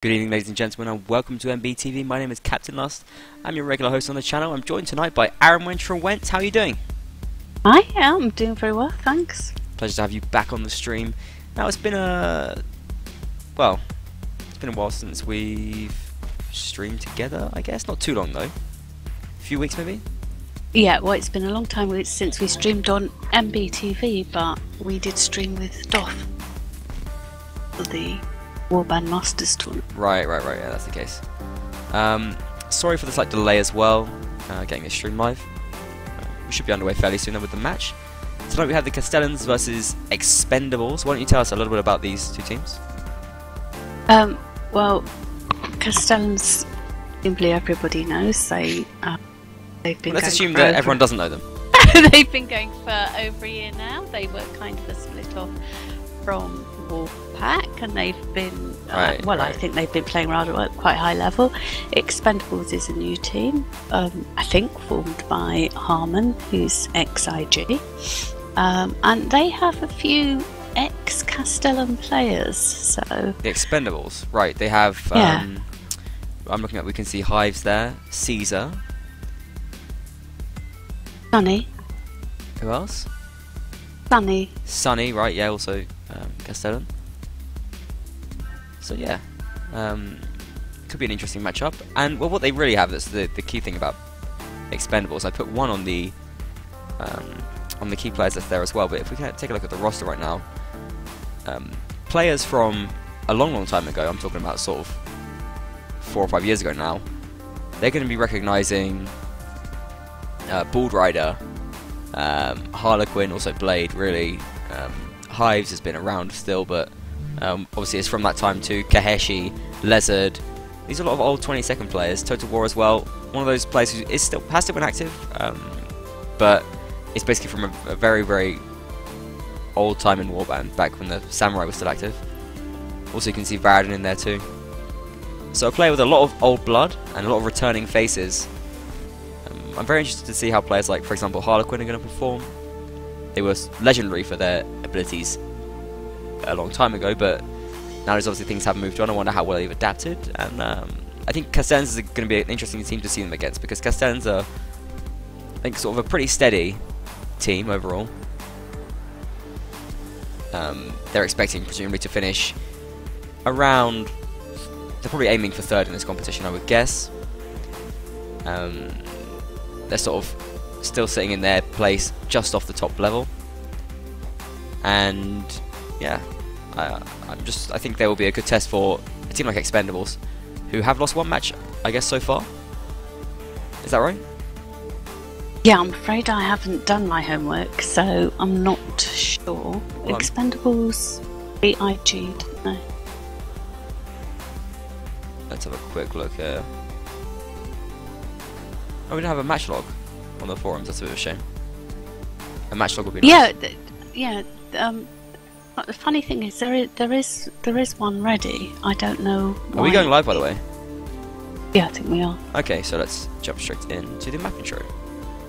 Good evening, ladies and gentlemen, and welcome to MBTV. My name is Captain Lust. I'm your regular host on the channel. I'm joined tonight by Aaron Wentz. How are you doing? I am doing very well, thanks. Pleasure to have you back on the stream. Now, it's been a while since we've streamed together, I guess. Not too long, though. A few weeks, maybe? Yeah, well, it's been a long time since we streamed on MBTV, but we did stream with Doff for the Warband Masters tournament. Right, yeah, that's the case. Sorry for the slight delay as well, getting this stream live. We should be underway fairly soon then with the match. Tonight we have the Castellans versus Expendables. Why don't you tell us a little bit about these two teams? Well, Castellans, simply everybody knows. They've been. Let's assume that everyone doesn't know them. They've been going for over a year now. They were kind of a split off from Wolfpack, and they've been I think they've been playing rather at quite high level. Expendables is a new team, I think formed by Harmon, who's ex-IG, and they have a few ex-Castellan players. So the Expendables, right? They have. I'm looking at. We can see Hives there. Caesar. Sunny. Who else? Sunny, right? Yeah, also Castellan. So yeah, could be an interesting matchup. And well, what they really have, that's the key thing about Expendables. I put one on the key players that's there as well. But if we can take a look at the roster right now, players from a long time ago, I'm talking about sort of 4 or 5 years ago now, they're going to be recognizing Bald Rider, Harlequin, also Blade, really. Hives has been around still, but obviously it's from that time too. Kaheshi, Lizard. These are a lot of old 22nd players. Total War as well. One of those players who has still been active, but it's basically from a very old time in Warband, back when the Samurai was still active. Also, you can see Varadin in there too. So a player with a lot of old blood and a lot of returning faces. I'm very interested to see how players like, for example, Harlequin are going to perform. They were legendary for their abilities a long time ago, but nowadays obviously things have moved on. I wonder how well they've adapted, and I think Castellans is going to be an interesting team to see them against, because Castellans are, I think, sort of a pretty steady team overall. They're expecting presumably to finish around, they're probably aiming for 3rd in this competition, I would guess. They're sort of still sitting in their place just off the top level, and yeah, I think they will be a good test for a team like Expendables, who have lost one match, I guess, so far. Is that right? Yeah, I'm afraid I haven't done my homework, so I'm not sure. Well, Expendables beat IG, didn't they? Let's have a quick look here. Oh, we don't have a match log on the forums. That's a bit of a shame. A match log would be nice. Yeah. The funny thing is, there is one ready. I don't know why. Are we going live, by the way? Yeah, I think we are. Okay, so let's jump straight into the map intro.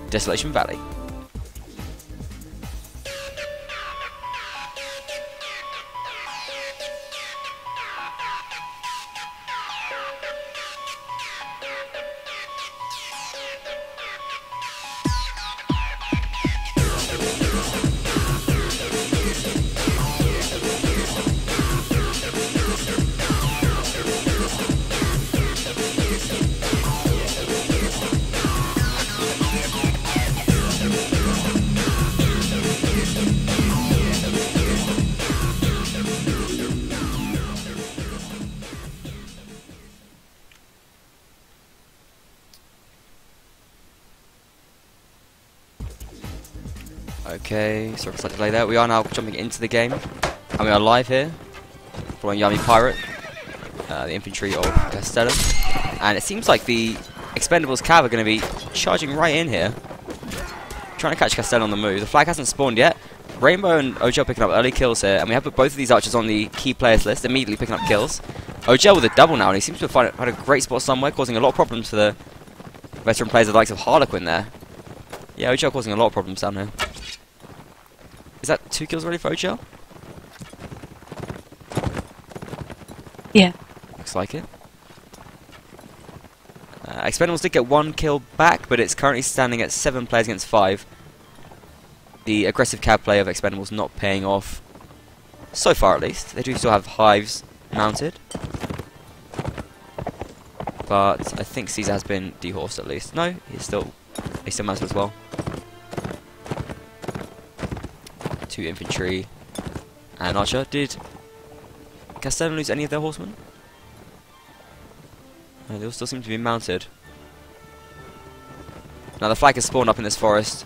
Desolation Valley. Okay, sorry for slight delay there. We are now jumping into the game, and we are live here, following Yami Pirate, the infantry of Castellans. And it seems like the Expendables Cav are going to be charging right in here, trying to catch Castellan on the move. The flag hasn't spawned yet. Rainbow and OGL picking up early kills here, and we have both of these archers on the key players list, immediately picking up kills. OGL with a double now, and he seems to have found a great spot somewhere, causing a lot of problems for the veteran players, the likes of Harlequin there. Yeah, OGL causing a lot of problems down here. Is that 2 kills already for OGL? Yeah. Looks like it. Expendables did get 1 kill back, but it's currently standing at 7 players against 5. The aggressive cab play of Expendables not paying off, so far at least. They do still have hives mounted, but I think Caesar has been dehorsed at least. No, he's still mounted as well. 2 infantry and archer. Did Castellan lose any of their horsemen? No, they all still seem to be mounted. Now the flag has spawned up in this forest.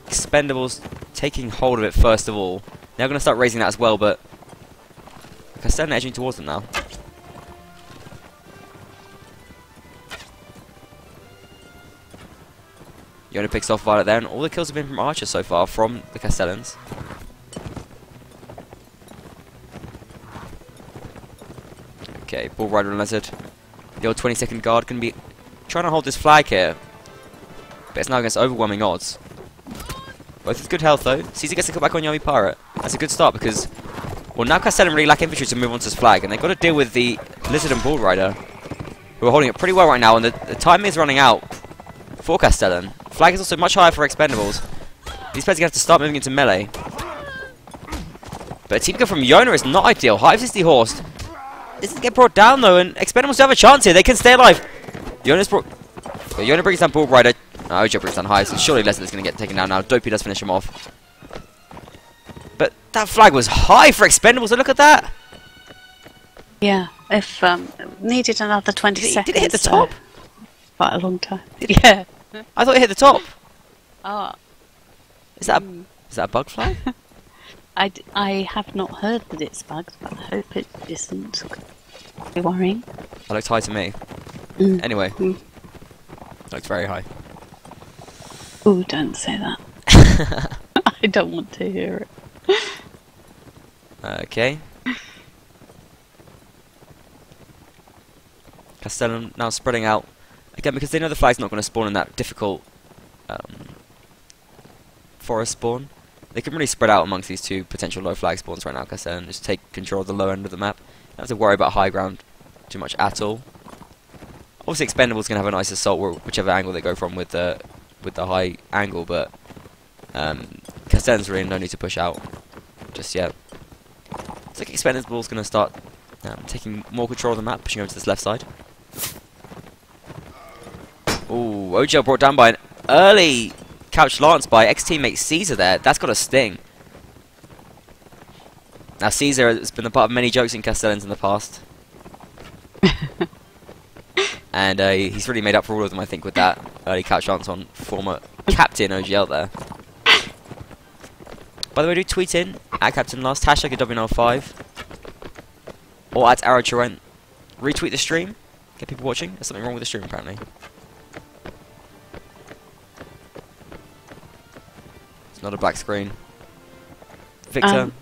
Expendables taking hold of it first of all. They're going to start raising that as well, but Castellan edging towards them now. Yona picks off Violet there, and all the kills have been from Archer so far, from the Castellans. Okay, Bull Rider and Lizard. The old 20-second guard can be trying to hold this flag here, but it's now against overwhelming odds. Both with good health though. Caesar gets to come back on Yummy Pirate. That's a good start because, well, now Castellan really lack infantry to move onto this flag, and they've got to deal with the Lizard and Bull Rider, who are holding it pretty well right now, and the time is running out for Castellan. Flag is also much higher for Expendables. These players are going to have to start moving into melee. But a team kill from Yona is not ideal. Hives is dehorsed. This doesn't get brought down though, and Expendables do have a chance here. They can stay alive. Yona brings down Bull Rider. Ojo brings down Hives, and surely Lizard is going to get taken down now. Dopey does finish him off. But that flag was high for Expendables, so look at that. Yeah, if needed another 20 seconds. Did it hit the top? Quite a long time. Yeah. I thought it hit the top. Oh. Is that a bug flag? I have not heard that it's bugged, but I hope it isn't. Be worrying. That looks high to me. Anyway. Looks very high. Ooh, don't say that. I don't want to hear it. Okay. Castellan now spreading out. Again, because they know the flag's not going to spawn in that difficult forest spawn. They can really spread out amongst these 2 potential low flag spawns right now, Castellan. Just take control of the low end of the map. Don't have to worry about high ground too much at all. Obviously, Expendables can have a nice assault whichever angle they go from with the high angle, but Castellan's really no need to push out just yet. Looks like Expendables going to start taking more control of the map, pushing over to this left side. Ooh, Ojo brought down by an early couch lance by ex-teammate Caesar there. That's got a sting. Now Caesar has been a part of many jokes in Castellans in the past. And he's really made up for all of them, I think, with that early couch lance on former Captain OGL there. By the way, do tweet in at Captain Last, hashtag WNL5, or at Arrow Torrent. Retweet the stream, get people watching. There's something wrong with the stream apparently. It's not a black screen. Victor?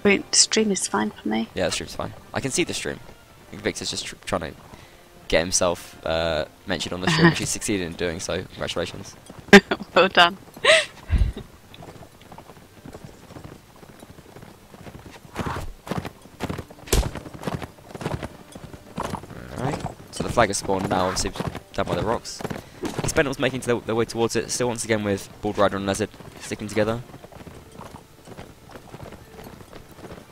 The stream is fine for me. Yeah, the stream's fine. I can see the stream. I think Victor's just trying to get himself mentioned on the stream, which he succeeded in doing, so congratulations. Well done. Alright, so the flag is spawned now, obviously down by the rocks. Expendables making their way towards it, still once again with Bull Rider and Lizard sticking together.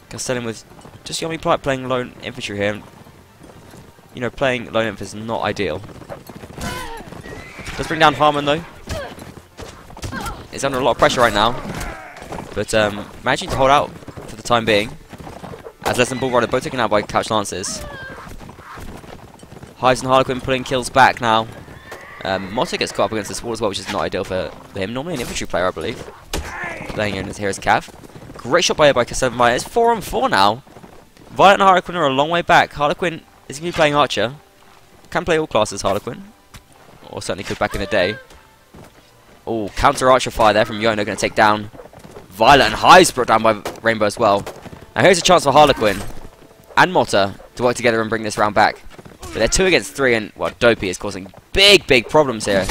Castellan with just Yummy Pirate playing lone infantry here. And, you know, playing lone inf is not ideal. Does bring down Harmon though. He's under a lot of pressure right now, but managing to hold out for the time being. As Les and Bull Rider both taken out by couch lances. Hives and Harlequin pulling kills back now. Motta gets caught up against this wall as well, which is not ideal for him. Normally an infantry player, I believe. Playing in here as Cav. Great shot by Castellan. It's 4 on 4 now. Violet and Harlequin are a long way back. Harlequin is going to be playing Archer. Can play all classes, Harlequin. Or certainly could back in the day. Oh, counter Archer fire there from Yona. Going to take down Violet, and Hives brought down by Rainbow as well. Now here's a chance for Harlequin and Motta to work together and bring this round back. But they're 2 against 3, and, well, Dopey is causing big problems here.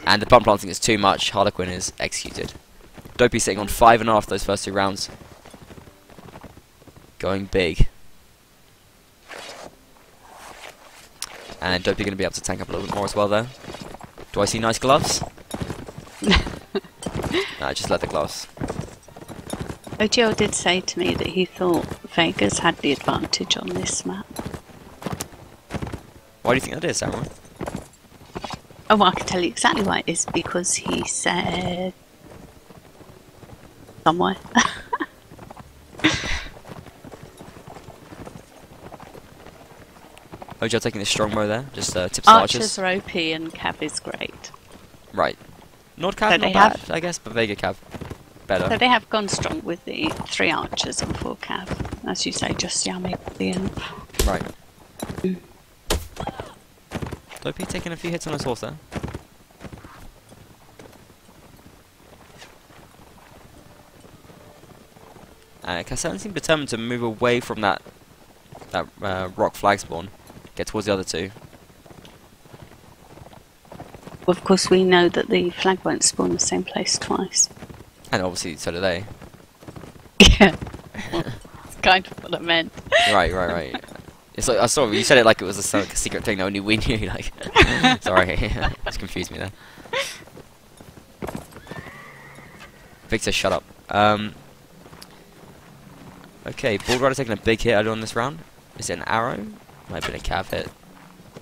And the pump planting is too much. Harlequin is executed. Dopey sitting on 5.5 those first 2 rounds. Going big. And Dopey going to be able to tank up a little bit more as well there. Do I see nice gloves? Nah, just let the gloves. OGL did say to me that he thought Vegas had the advantage on this map. Why do you think that is, Samurai? Oh, well, I can tell you exactly why it is, because he said... somewhere. OGL taking the strong bow there, just tips the Archers are OP and Cav is great. Right. Nord Cav, So not bad, I guess, but Vega Cav, better. So they have gone strong with the 3 archers and 4 Cav. As you say, just Yami at the end. Right. Dopey taking a few hits on his horse there. Castellans seem determined to move away from that rock flag spawn, get towards the other 2. Of course, we know that the flag won't spawn the same place twice. And obviously, so do they. Yeah, well, that's kind of what I meant. Right. It's like, I saw you said it like it was a secret thing that only we knew. Like, sorry, it's confused me there. Victor, shut up. Okay, Bald Rider taking a big hit earlier on this round. Is it an arrow? Might have been a cav hit.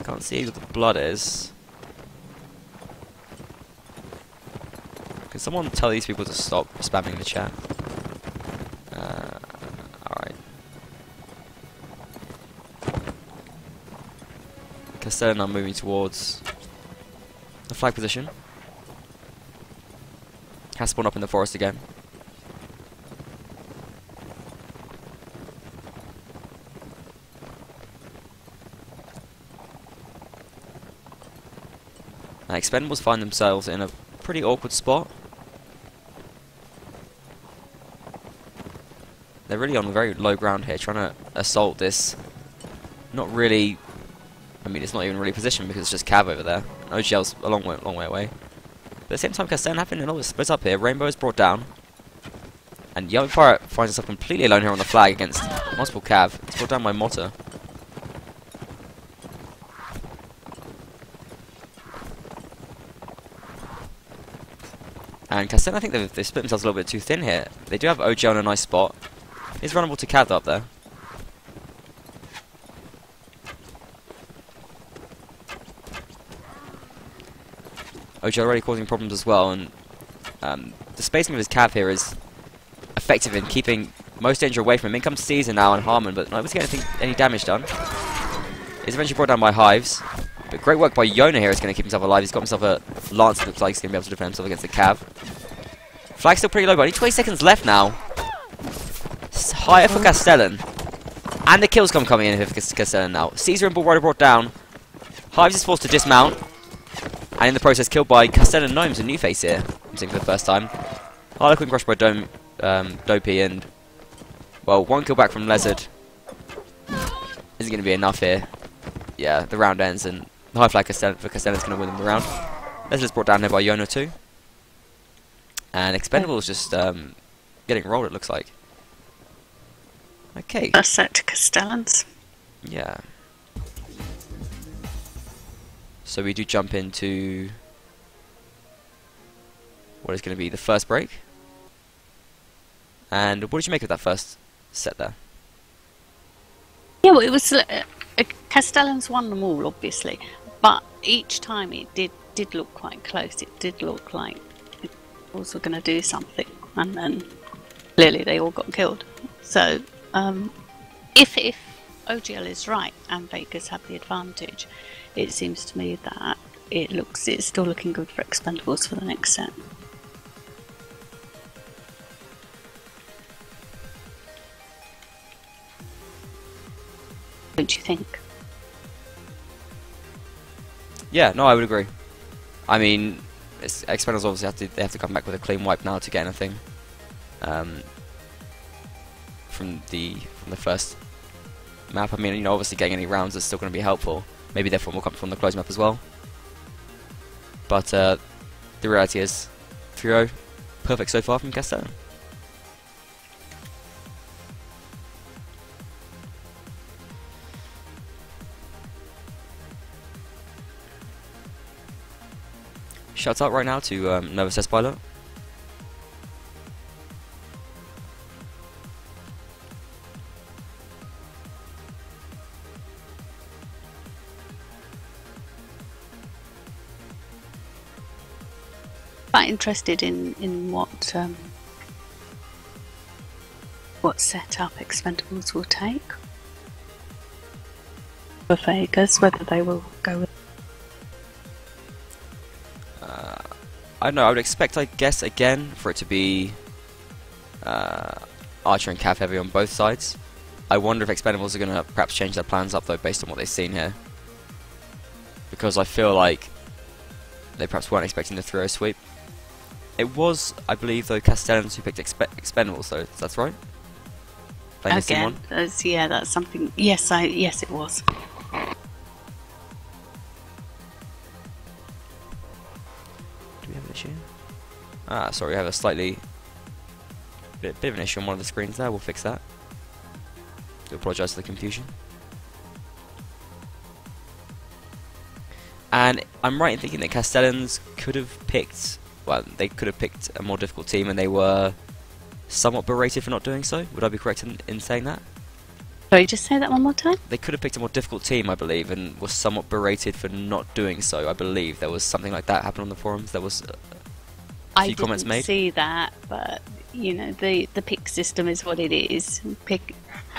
Can't see what the blood is. Can someone tell these people to stop spamming the chat? Alright. Castellan are moving towards the flag position. Has spawned up in the forest again. Expendables find themselves in a pretty awkward spot. They're really on very low ground here, trying to assault this. Not really. I mean, it's not even really positioned because it's just Cav over there. OGL's a long way away. But at the same time, Castellan having a little bit split up here. Rainbow is brought down, and Young Pirate finds himself completely alone here on the flag against multiple Cav. It's brought down by Motta. And Castellan, I think they've split themselves a little bit too thin here. They do have OGL in a nice spot. He's runnable to Cav up there. OGL already causing problems as well, and the spacing of his Cav here is effective in keeping most danger away from him. In comes Caesar now and Harmon, but not able to get any damage done. He's eventually brought down by Hives. But great work by Yona here is going to keep himself alive. He's got himself a lance that looks like he's going to be able to defend himself against the Cav. Flag's still pretty low, but only 20 seconds left now. It's higher for Castellan. And the kills coming in for Castellan now. Caesar and Bull Rider brought down. Hives is forced to dismount. And in the process killed by Castellan Gnomes, a new face here. I'm seeing for the first time. Harlequin crushed by Dopey and... well, 1 kill back from Lizard. Isn't going to be enough here. Yeah, the round ends and... the high flag for Castellan's going to win them the round. Leslie's brought down here by Yono too. And Expendables just getting rolled, it looks like. Okay. First set to Castellans. Yeah. So we do jump into what is going to be the first break. And what did you make of that first set there? Yeah, well, it was... Castellans won them all, obviously. But each time it did look quite close. It did look like it was going to do something. And then clearly they all got killed. So if OGL is right and Vegas have the advantage, it seems to me that it's still looking good for Expendables for the next set. Don't you think? Yeah, no, I would agree. I mean, Expendables obviously have to come back with a clean wipe now to get anything from the first map. I mean, you know, obviously getting any rounds is still going to be helpful. Maybe therefore will come from the closed map as well. But the reality is 3-0, perfect so far from Castellan. Shout out right now to Nova Says Pilot. Quite interested in what setup Expendables will take for Vegas, whether they will go with. I don't know, I would expect, I guess, again, for it to be Archer and Cav heavy on both sides. I wonder if Expendables are going to perhaps change their plans up, though, based on what they've seen here. Because I feel like they perhaps weren't expecting the 3-0 sweep. It was, I believe, though, Castellans who picked Expendables, though. That's right? Again, yeah, that's something. Yes, it was. Do we have an issue? Ah, sorry, we have a slightly bit of an issue on one of the screens there. We'll fix that. Do apologise for the confusion. And I'm right in thinking that Castellans could have picked. Well, they could have picked a more difficult team, and they were somewhat berated for not doing so. Would I be correct in saying that? Sorry, just say that one more time. They could have picked a more difficult team, I believe, and were somewhat berated for not doing so. I believe there was something like that happen on the forums. There was a few comments made. I didn't see that, but you know, the pick system is what it is.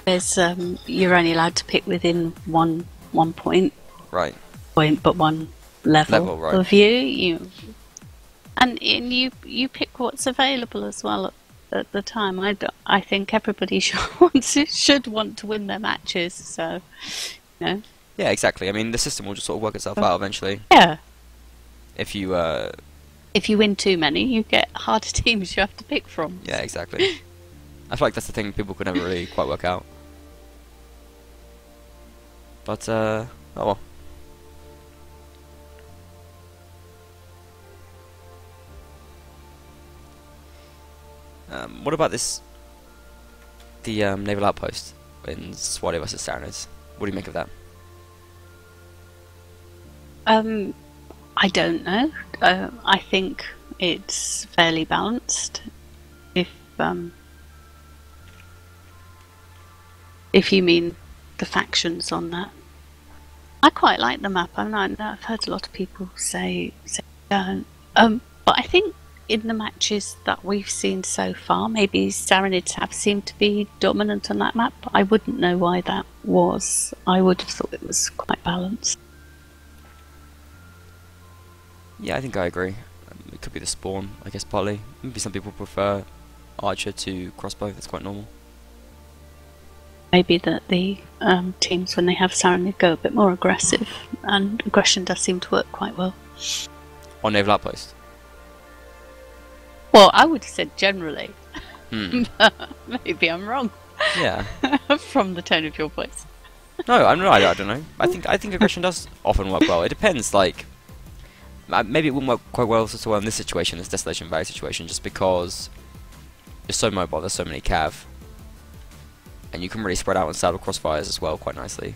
There's you're only allowed to pick within one point. Right. But one level right. of view. And you pick what's available as well at the time. I think everybody should want to win their matches. So, you know. Yeah, exactly. I mean, the system will just sort of work itself out eventually. Yeah. If you win too many, you get harder teams you have to pick from. Yeah, exactly. I feel like that's the thing people could never really quite work out. But oh well. What about the Naval Outpost in Swado vs Standards? What do you make of that? I don't know. I think it's fairly balanced. If you mean the factions on that, I quite like the map. I've heard a lot of people say don't. But I think in the matches that we've seen so far, maybe Saranids have seemed to be dominant on that map. I wouldn't know why that was. I would have thought it was quite balanced. Yeah, I think I agree. It could be the spawn, I guess, partly. Maybe some people prefer Archer to crossbow. That's quite normal. Maybe that the teams, when they have Saranid, go a bit more aggressive, and aggression does seem to work quite well. On Naval Outpost? Well, I would have said generally. But maybe I'm wrong. Yeah. From the tone of your voice. No, I don't know. I think aggression does often work well. It depends, like... Maybe it wouldn't work quite well in this situation, this Desolation Valley situation, just because you're so mobile, there's so many cav. And you can really spread out and saddle crossfires as well quite nicely.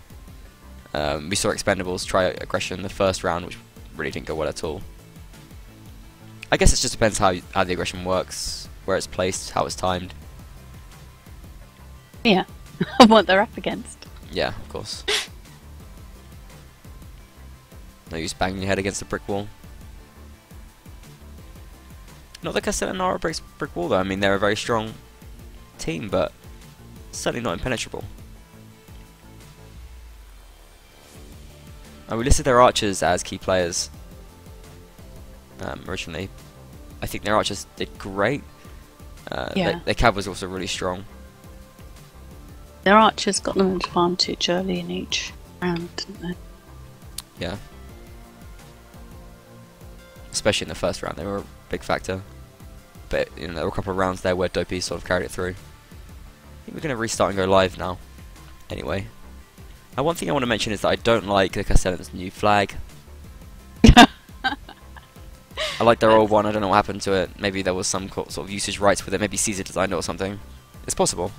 We saw Expendables try aggression in the first round, which really didn't go well at all. I guess it just depends how the aggression works, where it's placed, how it's timed. Yeah, and what they're up against. Yeah, of course. No use banging your head against a brick wall. Not that Castellans are a brick wall though, I mean they're a very strong team, but certainly not impenetrable. We listed their archers as key players originally. I think their archers did great. Yeah. Their cav was also really strong. Their archers got them an advantage early in each round, didn't they? Yeah. Especially in the first round, they were a big factor. But you know, there were a couple of rounds there where Dopey sort of carried it through. I think we're going to restart and go live now. Anyway. Now one thing I want to mention is that I don't like the Castellans' new flag. I like their old one, I don't know what happened to it. Maybe there was some sort of usage rights with it, maybe Caesar designed it or something. It's possible.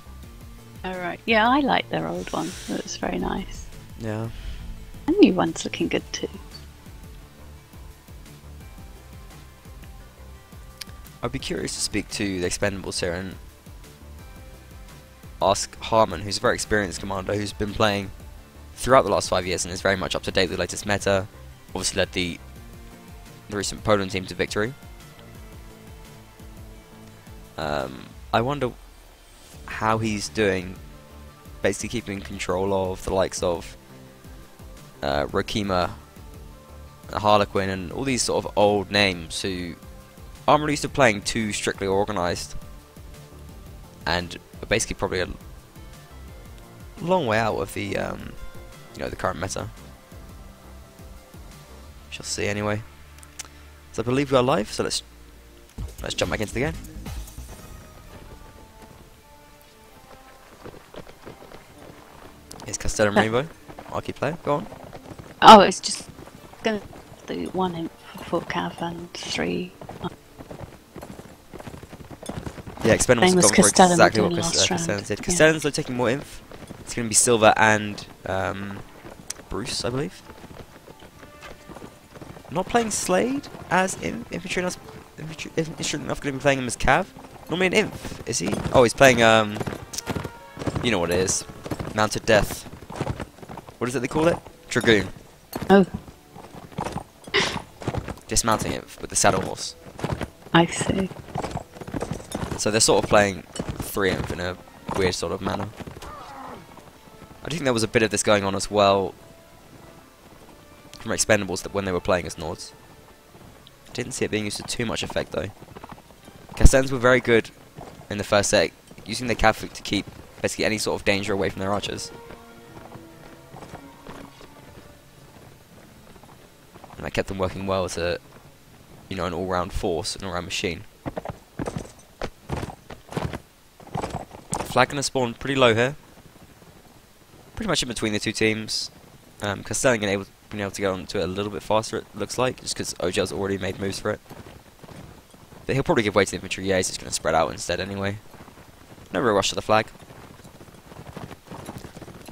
Alright, yeah, I like their old one, it was very nice. Yeah. The new one's looking good too. I'd be curious to speak to the Expendables here and ask Harmon, who's a very experienced commander, who's been playing throughout the last 5 years and is very much up to date with the latest meta. Obviously led the recent Poland team to victory. I wonder how he's doing, basically keeping control of the likes of Rokima, Harlequin, and all these sort of old names who aren't really used to playing too strictly organised, and are basically probably a long way out of the you know, the current meta. Shall see anyway. So I believe we are live. So let's jump back into the game. Here's Castellan Rainbow. Marquee player. Go on. Oh, it's just gonna do 1 imp for Cav and 3. Yeah, Expendables have gone for Castellan exactly what Castellans did. Castellans are taking more inf. It's going to be Silver and Bruce, I believe. Not playing Slade as infantry enough. Interesting enough going to be playing him as Cav. Normally an inf, is he? Oh, he's playing you know what it is. Mounted Death. What is it they call it? Dragoon. Oh. Dismounting it with the saddle horse. I see. So they're sort of playing 3 inf in a weird sort of manner. I do think there was a bit of this going on as well from Expendables that when they were playing as Nords. Didn't see it being used to too much effect though. Castellans were very good in the first set, using their cav to keep basically any sort of danger away from their archers. And that kept them working well as a, you know, an all-round force, an all-round machine. Flag gonna spawn pretty low here. Pretty much in between the two teams. Castellan been able to get onto it a little bit faster, it looks like, just because OGL's already made moves for it. But he'll probably give way to the infantry. Yeah, he's just going to spread out instead anyway. No real rush to the flag.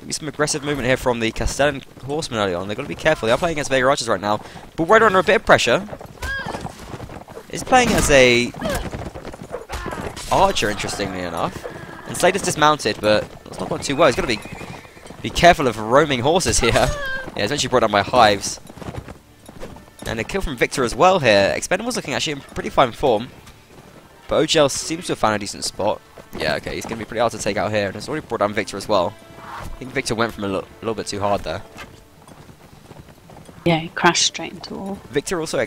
Maybe some aggressive movement here from the Castellan horsemen early on. They've got to be careful. They are playing against Vega archers right now, but right under a bit of pressure. He's playing as a archer, interestingly enough. And Slade is dismounted, but it's not gone too well. He's got to be careful of roaming horses here. Yeah, it's actually brought down by hives. And a kill from Victor as well here. Expendables looking actually in pretty fine form. But OGL seems to have found a decent spot. Yeah, okay, he's going to be pretty hard to take out here. And it's already brought down Victor as well. I think Victor went from a little bit too hard there. Yeah, he crashed straight into the wall. Victor also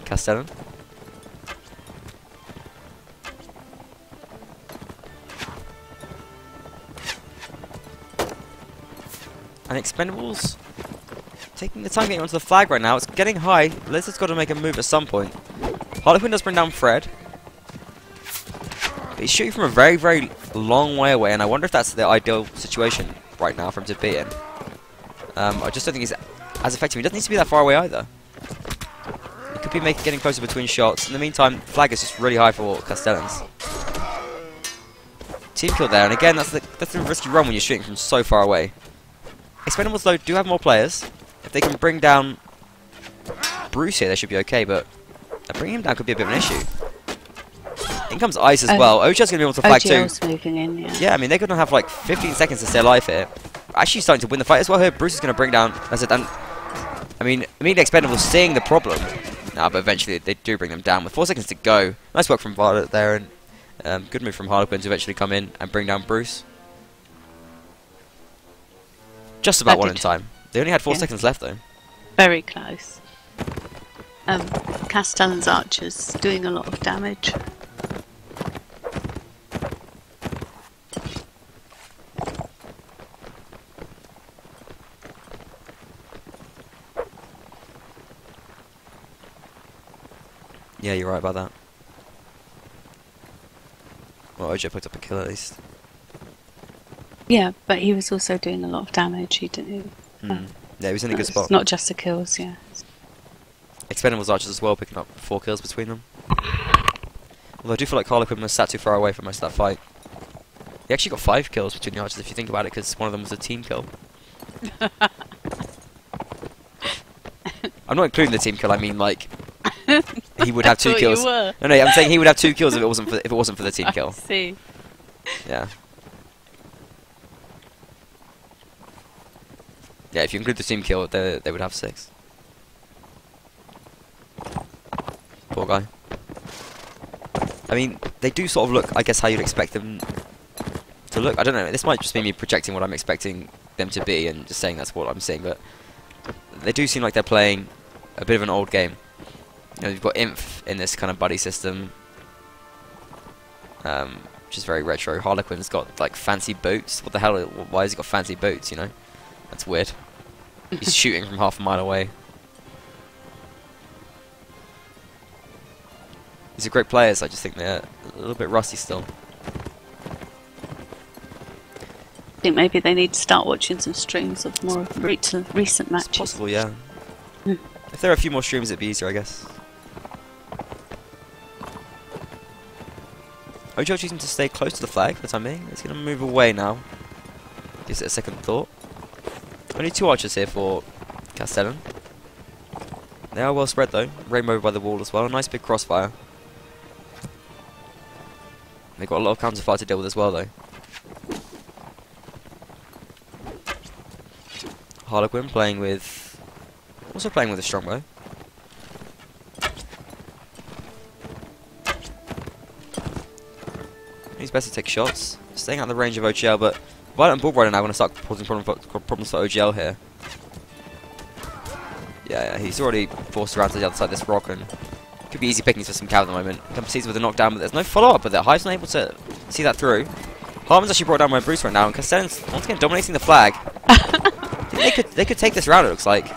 Castellan. And Expendables taking the time getting onto the flag right now. It's getting high. Lizard's got to make a move at some point. Harlequin does bring down Fred. But he's shooting from a very, very long way away, and I wonder if that's the ideal situation right now for him to be in. I just don't think he's as effective. He doesn't need to be that far away either. He could be getting closer between shots. In the meantime, flag is just really high for Castellans. Team kill there, and again, that's the risky run when you're shooting from so far away. Expendables though do have more players. If they can bring down Bruce here, they should be okay, but bringing him down could be a bit of an issue. In comes Ice as well. OGL's going to be able to flag too. Moving in, yeah. Yeah, I mean, they're going to have like 15 seconds to stay alive here. Actually starting to win the fight as well here. Bruce is going to bring down, as it, and I mean, immediately Expendables seeing the problem. Nah, but eventually they do bring them down with 4 seconds to go. Nice work from Violet there, and good move from Harlequin to eventually come in and bring down Bruce. Just about one in time. They only had 4 seconds left though. Very close. Castellan's archers doing a lot of damage. Yeah, you're right about that. Well, OJ picked up a kill at least. Yeah, but he was also doing a lot of damage. He didn't. Yeah, he was in a good spot. Not just the kills, yeah. Expendables archers as well, picking up 4 kills between them. Although I do feel like Harlequin was sat too far away for most of that fight. He actually got 5 kills between the archers if you think about it, because one of them was a team kill. I'm not including the team kill, I mean like he would have 2 kills. No, I'm saying he would have 2 kills if it wasn't for the team kill. I see. Yeah. Yeah, if you include the team kill, they would have 6. Poor guy. I mean, they do sort of look, I guess, how you'd expect them to look. I don't know, this might just be me projecting what I'm expecting them to be and just saying that's what I'm seeing, but they do seem like they're playing a bit of an old game. You know, you've got Inf in this kind of buddy system, which is very retro. Harlequin's got like fancy boots. What the hell? Why has he got fancy boots? You know, that's weird. He's shooting from half a mile away. These are great players. I just think they're a little bit rusty still. I think maybe they need to start watching some streams of more recent matches. It's possible, yeah. If there are a few more streams, it'd be easier, I guess. Ojo choosing to stay close to the flag for the time being. It's going to move away now. Gives it a second thought. Only 2 archers here for Castellan. They are well spread though. Rainbow by the wall as well. A nice big crossfire. They've got a lot of counterfire to deal with as well though. Harlequin playing with... also playing with a strongbow. He's best to take shots. Staying out of the range of OGL, but Violet and Bullbrider now going to start causing problems for OGL here. Yeah, he's already forced around to the other side of this rock, and could be easy pickings for some cow at the moment. Proceeds with a knockdown, but there's no follow-up with it. Hive's not able to see that through. Harmon's actually brought down by Bruce right now, and Castellans once again dominating the flag. they could take this round, it looks like.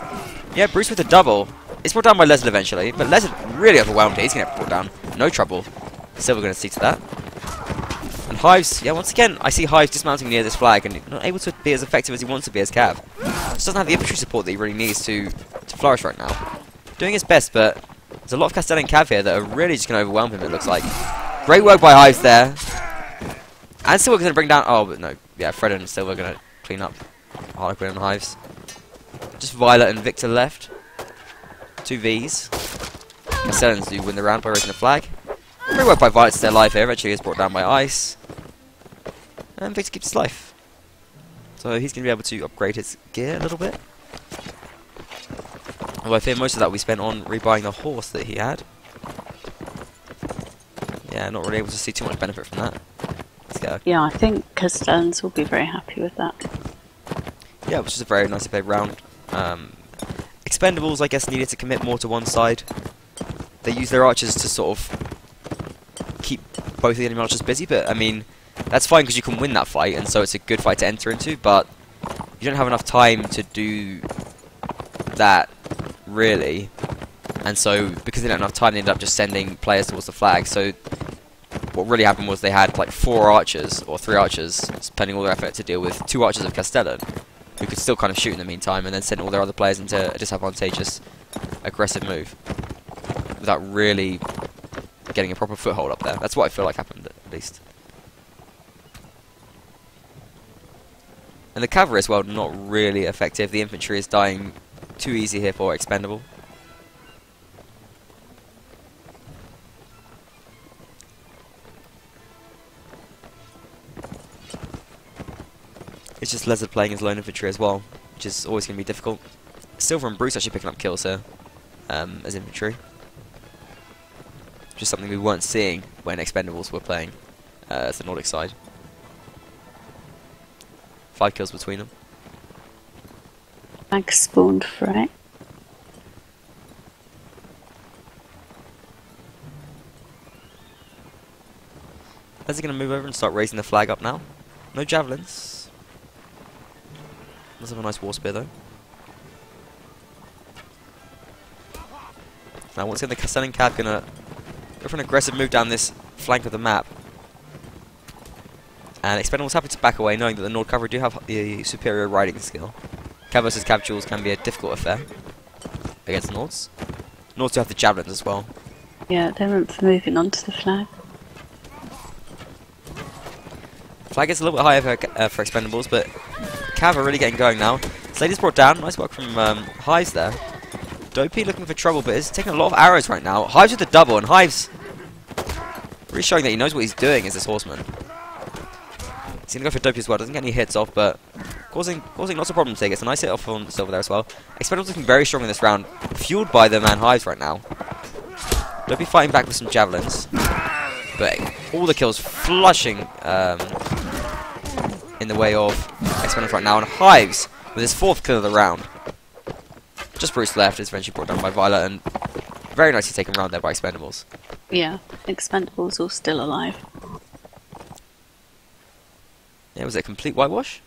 Yeah, Bruce with a double. It's brought down by Leslie eventually, but Leslie really overwhelmed here. He's going to get brought down. No trouble. Silver going to see to that. And Hives, yeah, once again, I see Hives dismounting near this flag and not able to be as effective as he wants to be as Cav. Just doesn't have the infantry support that he really needs to flourish right now. Doing his best, but there's a lot of Castellan Cav here that are really just going to overwhelm him, it looks like. Great work by Hives there. And Silver going to bring down... oh, but no. Yeah, Fred and Silver going to clean up Harlequin and Hives. Just Violet and Victor left. 2 Vs. Castellans do win the round by raising the flag. Great work by Violet to stay alive here. Eventually he is brought down by Ice. And Victor keeps his life. So he's going to be able to upgrade his gear a little bit. Although I fear most of that we spent on rebuying the horse that he had. Yeah, not really able to see too much benefit from that. Let's go. Yeah, I think Castellans will be very happy with that. Yeah, which is a very nicely played round. Expendables, I guess, needed to commit more to one side. They used their archers to sort of keep both the enemy archers busy, but I mean, that's fine because you can win that fight, and so it's a good fight to enter into, but you don't have enough time to do that, really. And so, because they didn't have enough time, they ended up just sending players towards the flag. So, what really happened was they had like 4 archers, or 3 archers, spending all their effort to deal with 2 archers of Castellan, who could still kind of shoot in the meantime, and then send all their other players into a disadvantageous, aggressive move, without really getting a proper foothold up there. That's what I feel like happened, at least. And the cavalry as well, not really effective. The infantry is dying too easy here for Expendable. It's just Lezard playing his lone infantry as well, which is always going to be difficult. Silver and Bruce actually picking up kills here as infantry. Just something we weren't seeing when Expendables were playing as the Nordic side. 5 kills between them. Flag spawned for it. Is he going to move over and start raising the flag up now? No javelins. Does have a nice war spear though. Now once again the Castellan Cav going to go for an aggressive move down this flank of the map. And Expendables happy to back away, knowing that the Nord cavalry do have the superior riding skill. Cav versus Cav duels can be a difficult affair against the Nords. Nords do have the javelins as well. Yeah, they're meant for moving onto the flag. Flag is a little bit higher for Expendables, but Cav are really getting going now. Slady's brought down. Nice work from Hives there. Dopey looking for trouble, but is taking a lot of arrows right now. Hives with the double, and Hives really showing that he knows what he's doing as this horseman. He's going to go for Dopey as well. Doesn't get any hits off, but causing lots of problems here. Gets a nice hit off on Silver there as well. Expendables looking very strong in this round, fueled by the man Hives right now. Dopey fighting back with some javelins, but all the kills flushing in the way of Expendables right now, and Hives with his 4th kill of the round. Just Bruce left is eventually brought down by Violet, and very nicely taken round there by Expendables. Yeah, Expendables all still alive. Yeah, was it a complete whitewash?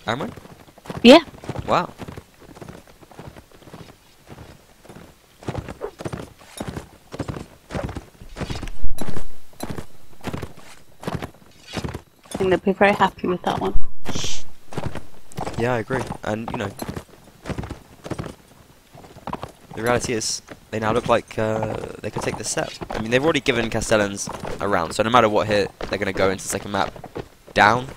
Aaron? Yeah. Wow. I think they'll be very happy with that one. Yeah, I agree. And, you know, the reality is they now look like they could take this set. I mean, they've already given Castellans a round, so no matter what hit, they're going to go into the second map down.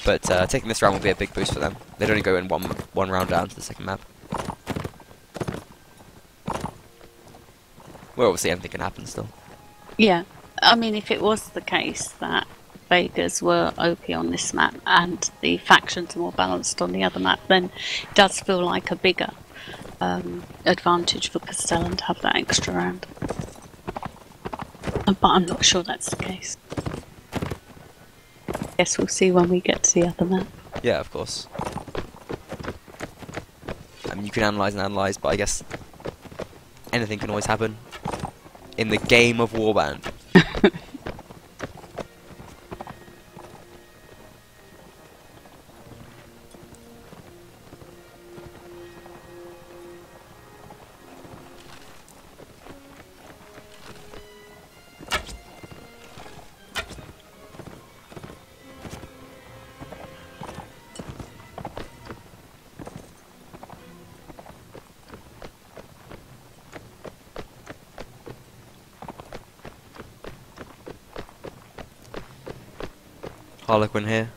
But taking this round will be a big boost for them. They'd only go in one round down to the second map. Well, obviously anything can happen still. Yeah. I mean, if it was the case that Vegas were OP on this map and the factions are more balanced on the other map, then it does feel like a bigger advantage for Castellan to have that extra round. But I'm not sure that's the case. Guess we'll see when we get to the other map. Yeah, of course. I mean, you can analyse, but I guess anything can always happen in the game of Warband. Harlequin here,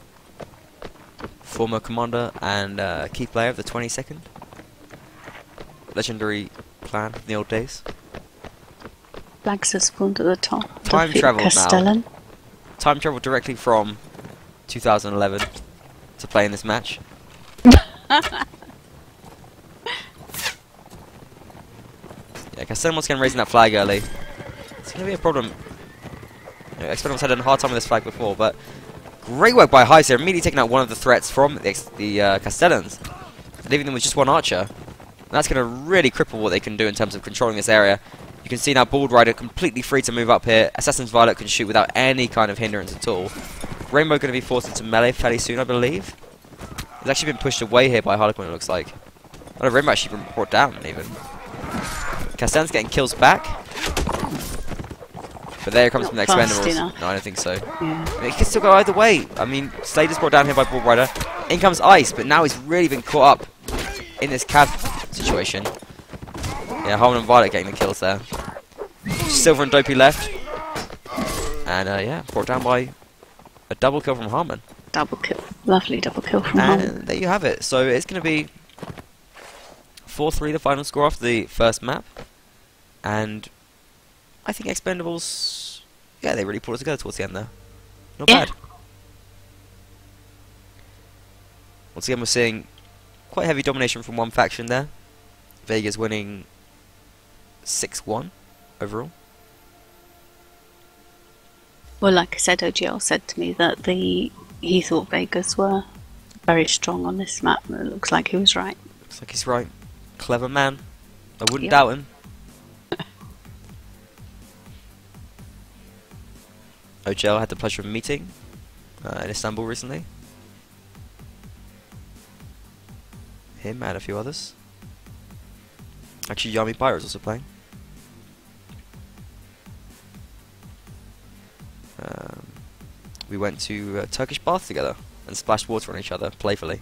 former commander and key player of the 22nd. Legendary clan in the old days. Flags are spawned at the top. Time travel Castellan. now. Time travel directly from 2011 to play in this match. Yeah, Castellan once again raising that flag early. It's going to be a problem. You know, Expendables had a hard time with this flag before, but great work by Hives here, immediately taking out one of the threats from the Castellans, leaving them with just one archer. And that's going to really cripple what they can do in terms of controlling this area. You can see now Bald Rider completely free to move up here. Assassin's Violet can shoot without any kind of hindrance at all. Rainbow going to be forced into melee fairly soon, I believe. He's actually been pushed away here by Harlequin, it looks like. Oh, no, Rainbow actually been brought down, even. Castellan's getting kills back. But there it comes from the Expendables. No, I don't think so. Yeah. It can still go either way. I mean, Slater's brought down here by Bald Rider. In comes Ice, but now he's really been caught up in this cab situation. Yeah, Harmon and Violet getting the kills there. Silver and Dopey left. And yeah, brought down by a double kill from Harmon. Double kill. Lovely double kill from Harmon. And there you have it. So it's going to be 4-3 the final score after the first map. And I think Expendables, yeah, they really pulled it together towards the end there. Not bad. Once again, we're seeing quite heavy domination from one faction there. Vega's winning 6-1 overall. Well, like I said, OGL said to me that he thought Vegas were very strong on this map, and it looks like he was right. Looks like he's right. Clever man. I wouldn't doubt him. OGL had the pleasure of meeting in Istanbul recently. Him and a few others. Actually, Yami Pyro's also playing. We went to a Turkish bath together and splashed water on each other playfully.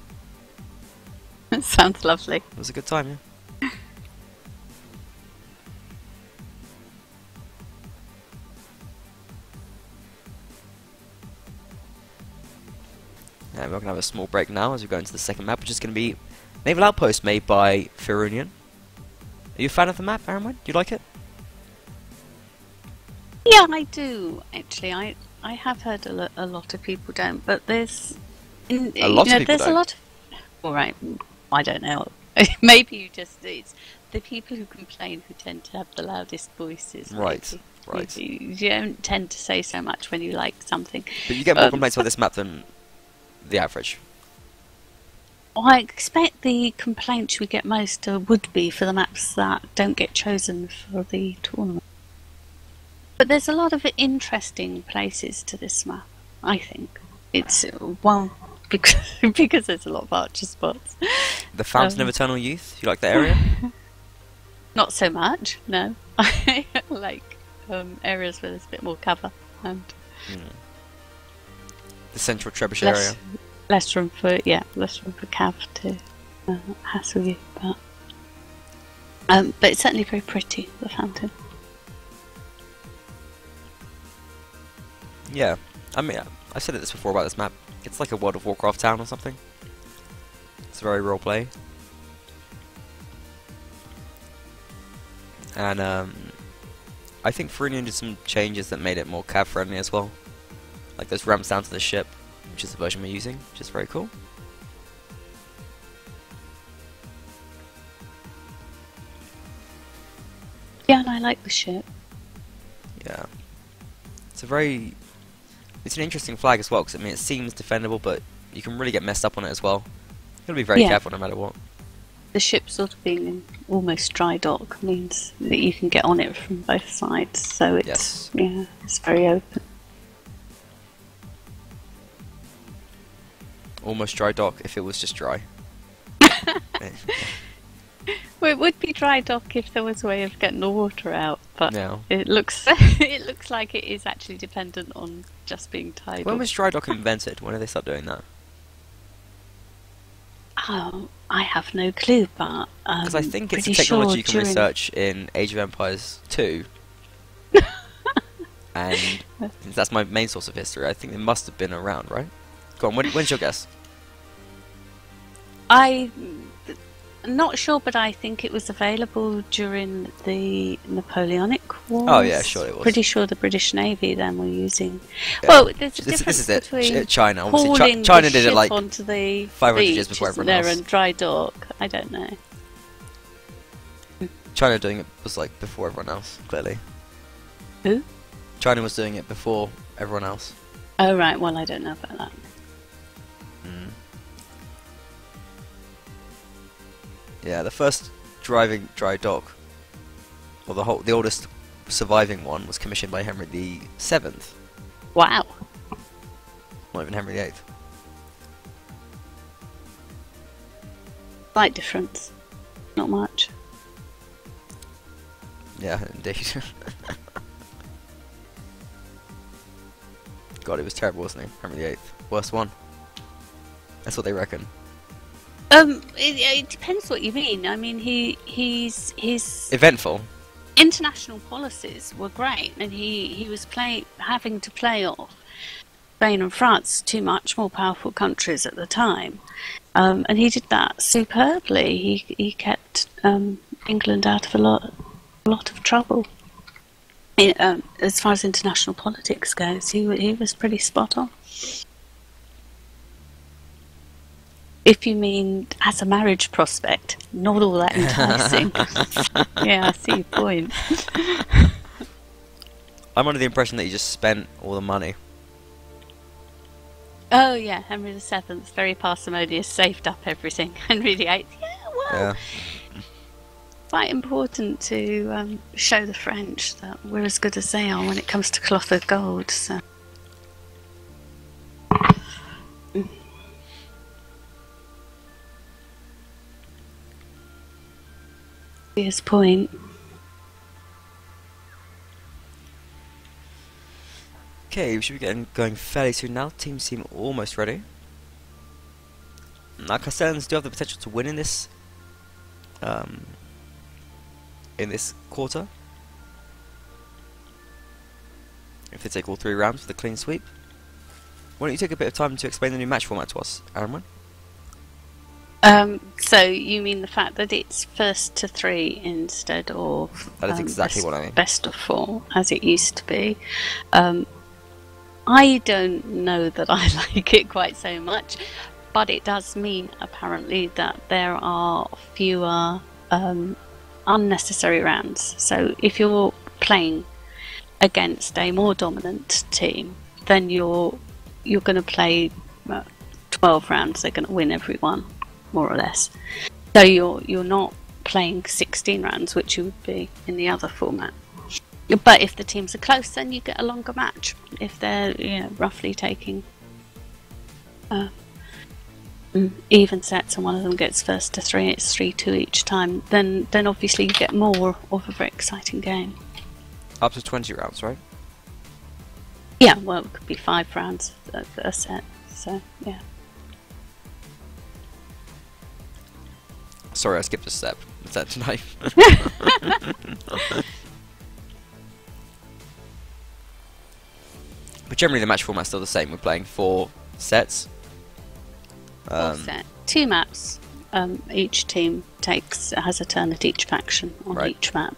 That sounds lovely. It was a good time, yeah. we're going to have a small break now as we go into the second map, which is going to be Naval Outpost, made by Firunion. Are you a fan of the map, Aaron? Do you like it? Yeah, I do, actually. I have heard a lot of people don't, but there's... A lot of people don't? Alright, I don't know. Maybe you just... It's the people who complain who tend to have the loudest voices. Right, maybe. right. You don't tend to say so much when you like something. But you get more complaints about this map than the average. I expect the complaints we get most would be for the maps that don't get chosen for the tournament. But there's a lot of interesting places to this map, I think. It's, well, because there's a lot of archer spots. The Fountain of Eternal Youth, you like that area? Not so much, no. I like areas where there's a bit more cover. And the central trebuchet area. Less room for cav to hassle you, but it's certainly very pretty, the fountain. Yeah, I mean, I've said this before about this map. It's like a World of Warcraft town or something. It's very roleplay. And I think Firunion did some changes that made it more cav friendly as well. Like those ramps down to the ship, which is the version we're using, which is very cool. Yeah, and I like the ship. Yeah. It's an interesting flag as well, because I mean it seems defendable, but you can really get messed up on it as well. You've got to be very careful no matter what. The ship sort of being in almost dry dock means that you can get on it from both sides, so it's it's very open. Almost dry dock if it was just dry. Well, it would be dry dock if there was a way of getting the water out, but it looks like it is actually dependent on just being tidal. When was dry dock invented? When did they start doing that? Oh, I have no clue, but because I think it's a technology you can research in Age of Empires 2. And since that's my main source of history, I think it must have been around, right? Go on, when's your guess? I'm not sure, but I think it was available during the Napoleonic Wars. Oh yeah, sure it was. Pretty sure the British Navy then were using... Yeah. Well, there's a difference between China. Obviously, China did it like onto the 500 years before everyone else. And dry dock. I don't know. China doing it was like before everyone else, clearly. Who? China was doing it before everyone else. Oh right, well I don't know about that. Yeah, the first dry dock, or the oldest surviving one, was commissioned by Henry VII. Wow. Not even Henry VIII. Slight difference. Not much. Yeah, indeed. God, it was terrible, wasn't he? Henry VIII. Worst one. That's what they reckon. It depends what you mean. I mean, his eventful international policies were great, and he was having to play off Spain and France, two much more powerful countries at the time, and he did that superbly. He kept England out of a lot of trouble. As far as international politics goes, he was pretty spot on. If you mean as a marriage prospect, not all that enticing. Yeah, I see your point. I'm under the impression that he just spent all the money. Oh yeah, Henry VII, very parsimonious, saved up everything. Henry VIII, quite important to show the French that we're as good as they are when it comes to cloth of gold. So. His point. Okay, we should be getting going fairly soon now. Teams seem almost ready. Now, Castellans do have the potential to win in this quarter, if they take all 3 rounds with a clean sweep. Why don't you take a bit of time to explain the new match format to us, Aaron? So you mean the fact that it's first to 3 instead of that is exactly what I mean. best of 4 as it used to be. I don't know that I like it quite so much, but it does mean apparently that there are fewer unnecessary rounds. So if you're playing against a more dominant team, then you're going to play 12 rounds. They're going to win every one, more or less. So you're not playing 16 rounds, which you would be in the other format. But if the teams are close, then you get a longer match. If they're roughly taking even sets and one of them gets first to 3, it's 3-2 each time, then obviously you get more of a very exciting game. Up to 20 rounds, right? Yeah, well, it could be 5 rounds a set, so yeah. Sorry, I skipped a step. Is that tonight? But generally the match format's still the same. We're playing 4 sets. 4 set. 2 maps. Each team has a turn at each faction on each map.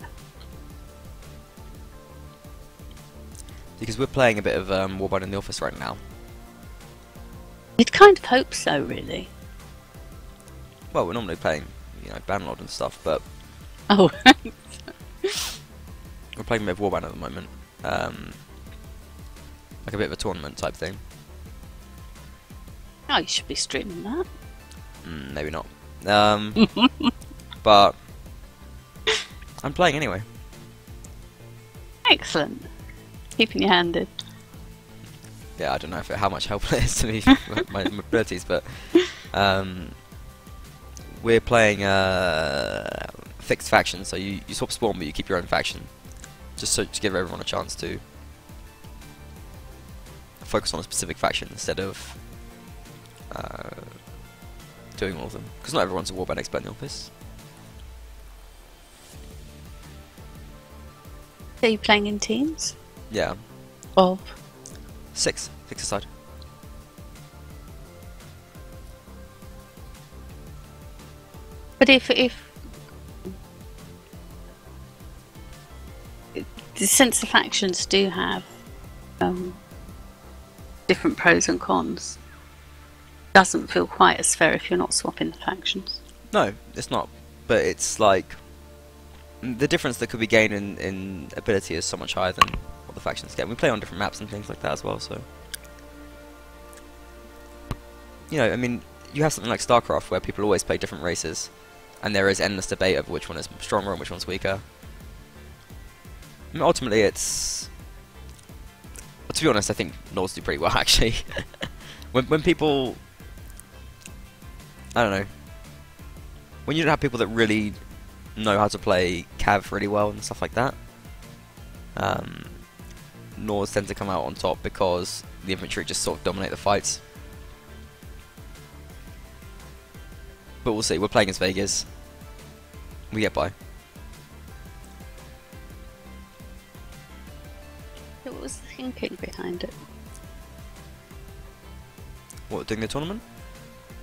Because we're playing a bit of Warband in the Office right now. You'd kind of hope so, really. Well, we're normally playing, Banlord and stuff, but... Oh. We're playing a bit of Warband at the moment. Like a bit of a tournament type thing. Oh, you should be streaming that. Maybe not. But... I'm playing anyway. Excellent. Keeping your hand in. Yeah, I don't know how much help it is to me, my abilities, but we're playing fixed factions, so you swap spawn, but you keep your own faction, just to give everyone a chance to focus on a specific faction instead of doing all of them, because not everyone's a Warband expert in the office. Are you playing in teams? Yeah. Of? 6 aside. But since the factions do have different pros and cons, it doesn't feel quite as fair if you're not swapping the factions. No, it's not. But it's like the difference that could be gained in ability is so much higher than what the factions get. We play on different maps and things like that as well, so I mean, you have something like StarCraft where people always play different races, and there is endless debate over which one is stronger and which one's weaker. I mean, ultimately, it's... Well, to be honest, I think Nords do pretty well, actually. when people... I don't know. When you don't have people that really know how to play Cav really well and stuff like that, Nords tend to come out on top because the infantry just sort of dominate the fights. But we'll see. We're playing as Vegas. We get by. What was the thinking behind it? What, doing the tournament?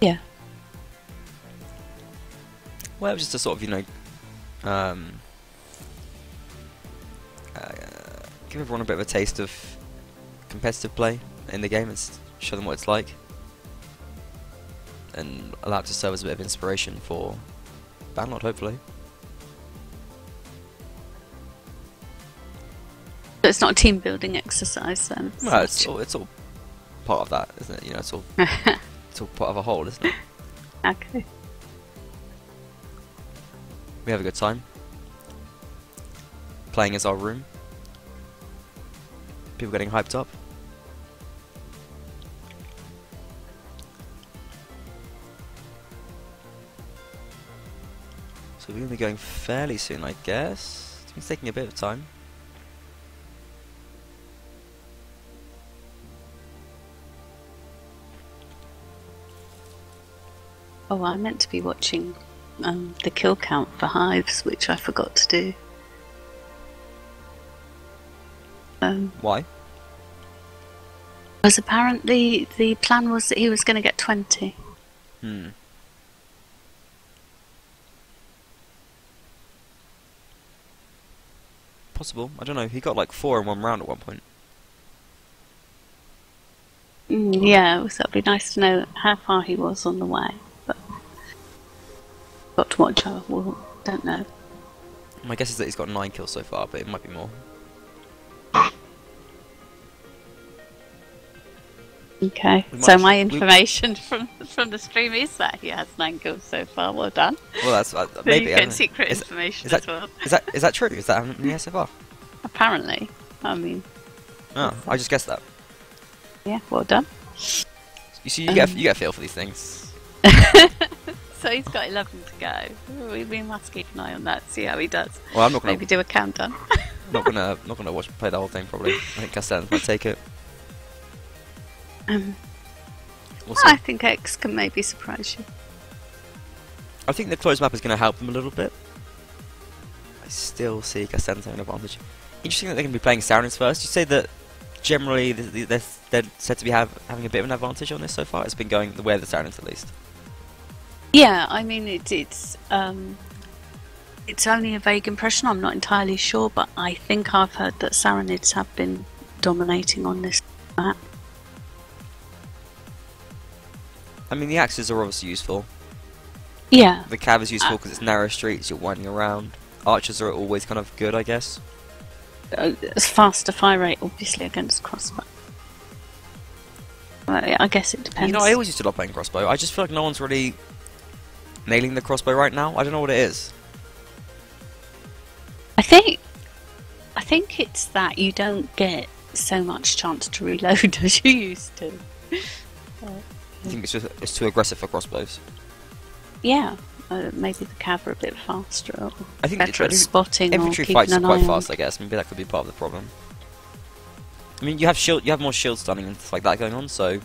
Yeah. Well, it was just to sort of, give everyone a bit of a taste of competitive play in the game and show them what it's like. And allow it to serve as a bit of inspiration for Banlord, hopefully. So it's not a team building exercise then? Well, it's all part of that, isn't it? It's all it's all part of a whole, isn't it? Okay. We have a good time. Playing as our room. People getting hyped up. So we're going to be going fairly soon, I guess. It's taking a bit of time. Oh, I meant to be watching the kill count for hives, which I forgot to do. Why? Because apparently the plan was that he was going to get 20. Possible. I don't know. He got like 4 in one round at one point. Yeah, so it'd be nice to know how far he was on the way. But got to watch out. Well, don't know. My guess is that he's got 9 kills so far, but it might be more. Okay, so my information from the stream is that he has 9 kills so far. Well done. Well, that's so maybe you get secret information as well. Is that true? Is that how many so far? Apparently, I mean. Oh, I just guessed that. Yeah, well done. You see, you get a feel for these things. So he's got 11 to go. We must keep an eye on that. See how he does. Well, I'm not gonna maybe do a countdown. not gonna play the whole thing probably. I think Castellans might take it. I think X can maybe surprise you. I think the closed map is going to help them a little bit. I still see Castellans having an advantage. Interesting that they're going to be playing Soundings first. You say that generally they're said to be having a bit of an advantage on this so far. It's been going the way of the Soundings at least. Yeah, I mean it's only a vague impression. I'm not entirely sure, but I think I've heard that Saranids have been dominating on this map. I mean, the axes are obviously useful. Yeah. The cav is useful because it's narrow streets, you're winding around. Archers are always kind of good, I guess. It's faster fire rate, obviously, against crossbow. I guess it depends. You know, I always used to love playing crossbow. I just feel like no one's really nailing the crossbow right now. I don't know what it is. I think it's that you don't get so much chance to reload as you used to. I think it's too aggressive for crossbows. Yeah, maybe the cav are a bit faster. Or I think better at spotting. Infantry fights are quite fast, I guess. Maybe that could be part of the problem. I mean, you have more shield stunning and stuff like that going on, so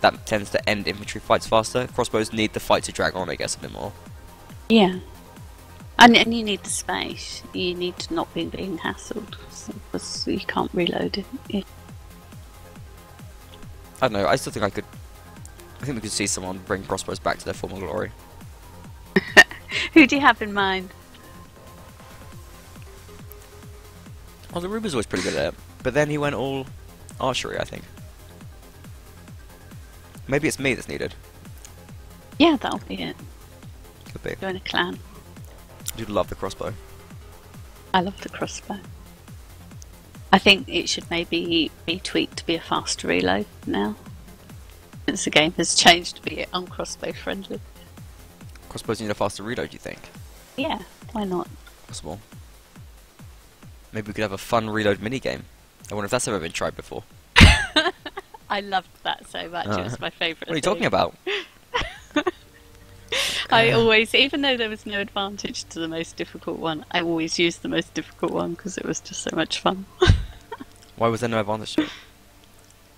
that tends to end infantry fights faster. Crossbows need the fight to drag on, I guess, a bit more. Yeah, and you need the space. You need to not be being hassled, because you can't reload it. Yeah. I don't know. I still think I think we could see someone bring crossbows back to their former glory. Who do you have in mind? Well, the Ruber's always pretty good at it, but then he went all archery, I think. Maybe it's me that's needed. Yeah, that'll be it. Could be. Join a clan. I do love the crossbow. I love the crossbow. I think it should maybe be tweaked to be a faster reload now, since the game has changed to be uncrossbow friendly. Crossbows need a faster reload, do you think? Yeah, why not? Possible. Maybe we could have a fun reload minigame. I wonder if that's ever been tried before. I loved that so much. It was my favourite. What are you talking about? I always, even though there was no advantage to the most difficult one, I always used the most difficult one because it was just so much fun. Why was there no advantage to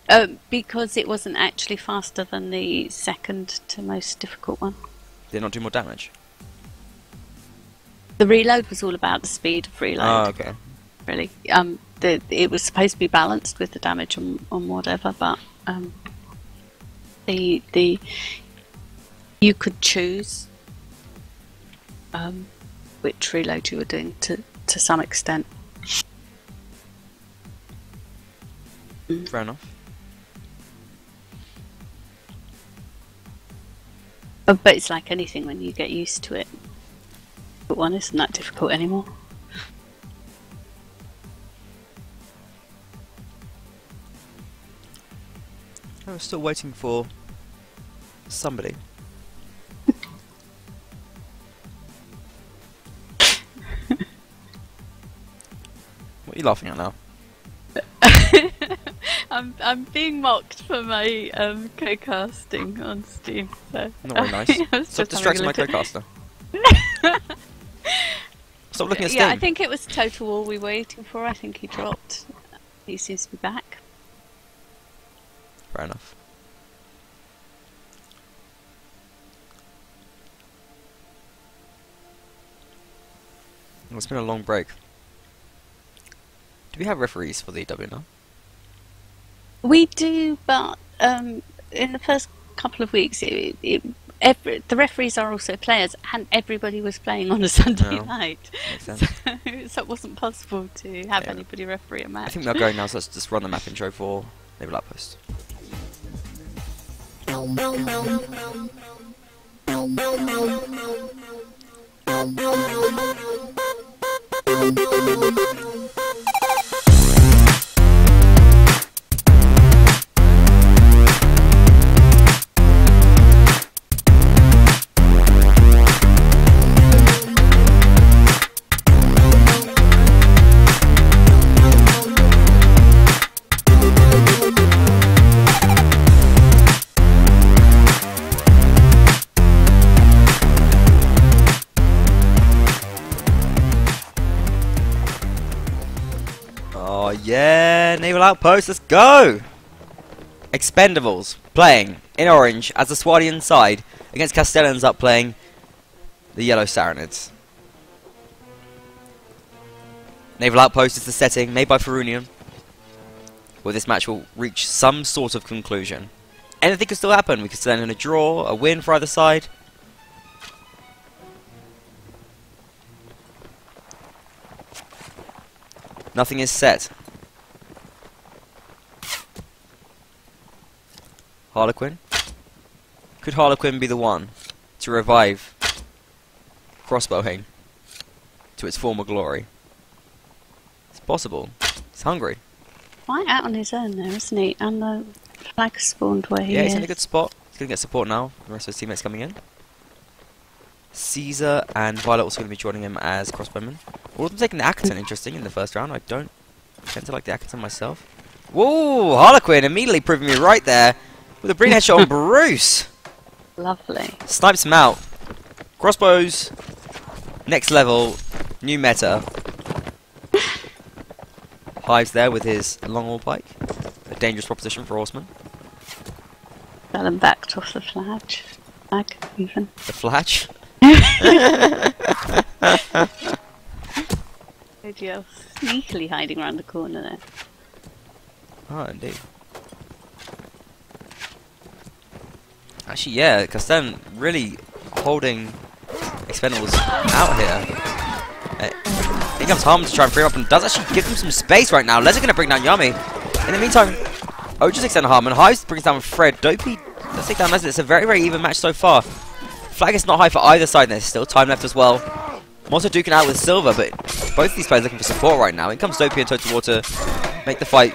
it? Because it wasn't actually faster than the second to most difficult one. Did it not do more damage? The reload was all about the speed of reload. Oh, okay. Really, it was supposed to be balanced with the damage on whatever, but you could choose which reload you were doing to some extent. Fair enough. But it's like anything, when you get used to it, but one isn't that difficult anymore. I was still waiting for somebody. What are you laughing at now? I'm being mocked for my co-casting on Steam. So Not very nice. Stop distracting my co-caster. Stop looking at Steam. Yeah, I think it was Total War we were waiting for. I think he dropped. He seems to be back. Fair enough. Well, it's been a long break. Do we have referees for the WNL? We do, but in the first couple of weeks, the referees are also players, and everybody was playing on a Sunday night. Makes sense. So it wasn't possible to have anybody referee a match. I think they're going now, so let's just run the map intro for Naval Outpost. Oh yeah, Naval Outpost, let's go! Expendables playing in orange as the Swadian side against Castellans up playing the yellow Saranids. Naval Outpost is the setting made by Farunian, where this match will reach some sort of conclusion. Anything could still happen. We could still end in a draw, a win for either side. Nothing is set. Harlequin? Could Harlequin be the one to revive crossbowing to its former glory? It's possible. He's hungry. Quite out on his own there, isn't he? And the flag spawned where he is. Yeah, he's in a good spot. He's going to get support now. The rest of his teammates coming in. Caesar and Violet also going to be joining him as crossbowmen. All of them taking the Akaton, interesting, in the first round. I don't tend to like the Akaton myself. Whoa! Harlequin immediately proving me right there with a green headshot on Bruce. Lovely. Snipes him out. Crossbows. Next level. New meta. Hives there with his long haul pike. A dangerous proposition for horsemen. Got him backed off the flag, even. The flash. You're sneakily hiding around the corner there. Oh, indeed. Actually, yeah, Castellan really holding Expendables out here. Here comes Harmon to try and free him up and does actually give him some space right now. Lez's going to bring down Yami. In the meantime, Oja's extending Harmon. Hives brings down Fred. Dopey does take down Les. It's a very, very even match so far. Flag is not high for either side, and there's still time left as well. I'm also duking out with Silver, but both of these players looking for support right now. In comes Dopey and Total War to make the fight